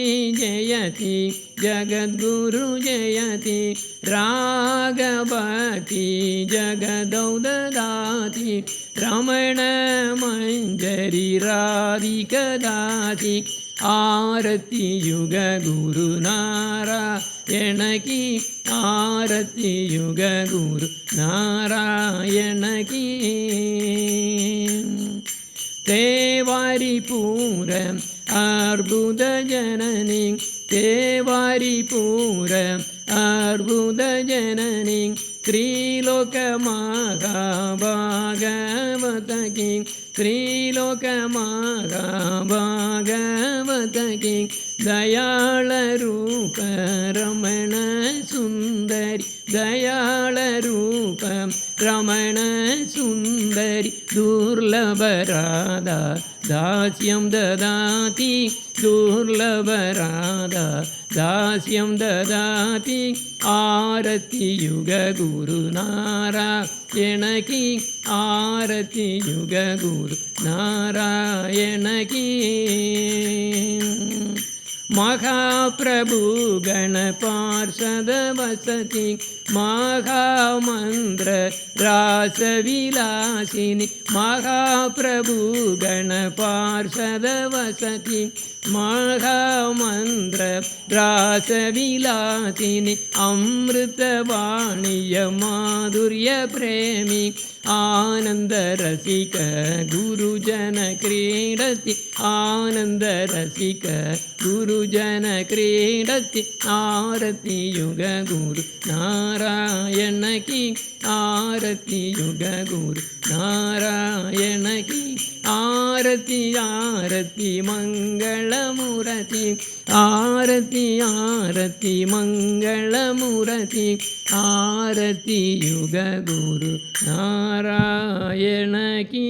ஜெயதி ஜகத்குரு ஜெயதி, ராகபக்தி ஜகதௌ ததாதி, ரமண மஞ்சரி ராதிகதாதி, ஆரத்தி யுக குரு நாராயணகி, ஆரத்தி யுக குரு நாராயணகி. தேவாரி பூர அற்புத ஜனனி, தேவாரி பூர அற்புத ஜனனி, த்ரீலோக மகாபாகவதகி, த்ரீலோக மகாபாகவதகி, தயாள ரூப ரமண சுந்தரி, தயாள ரூப ரமண சுந்தரி, துர்லப ராதா தாஸ்யம் ததாதி, துர்லப ராதா தாஸ்யம் ததாதி, ஆரத்தி யுக குரு நாராயணகி, ஆரத்தி யுக குரு நாராயணகி. மகாபிரபு கணபார்ஷத வசதி, மகாமந்திர ராசவிலாசினி, மகாபிரபு கணபார்ஷத வசதி, மகாமந்திர ராசவிலாசினி, அமிர்தவாணிய மாதுரிய பிரேமி, ஆனந்த ரசிக குருஜன கிரீடத்தி, ஆனந்த ரசிக குருஜன கிரீடத்தி, ஆரத்தி யுக குரு நாராயணகி, ஆரத்தி யுக குரு நாராயணகி, ஆரத்தி ஆரத்தி மங்களமுரதி, ஆரத்தி ஆரத்தி மங்களமுரதி, ஆரத்தி யுக குரு நாராயணகி.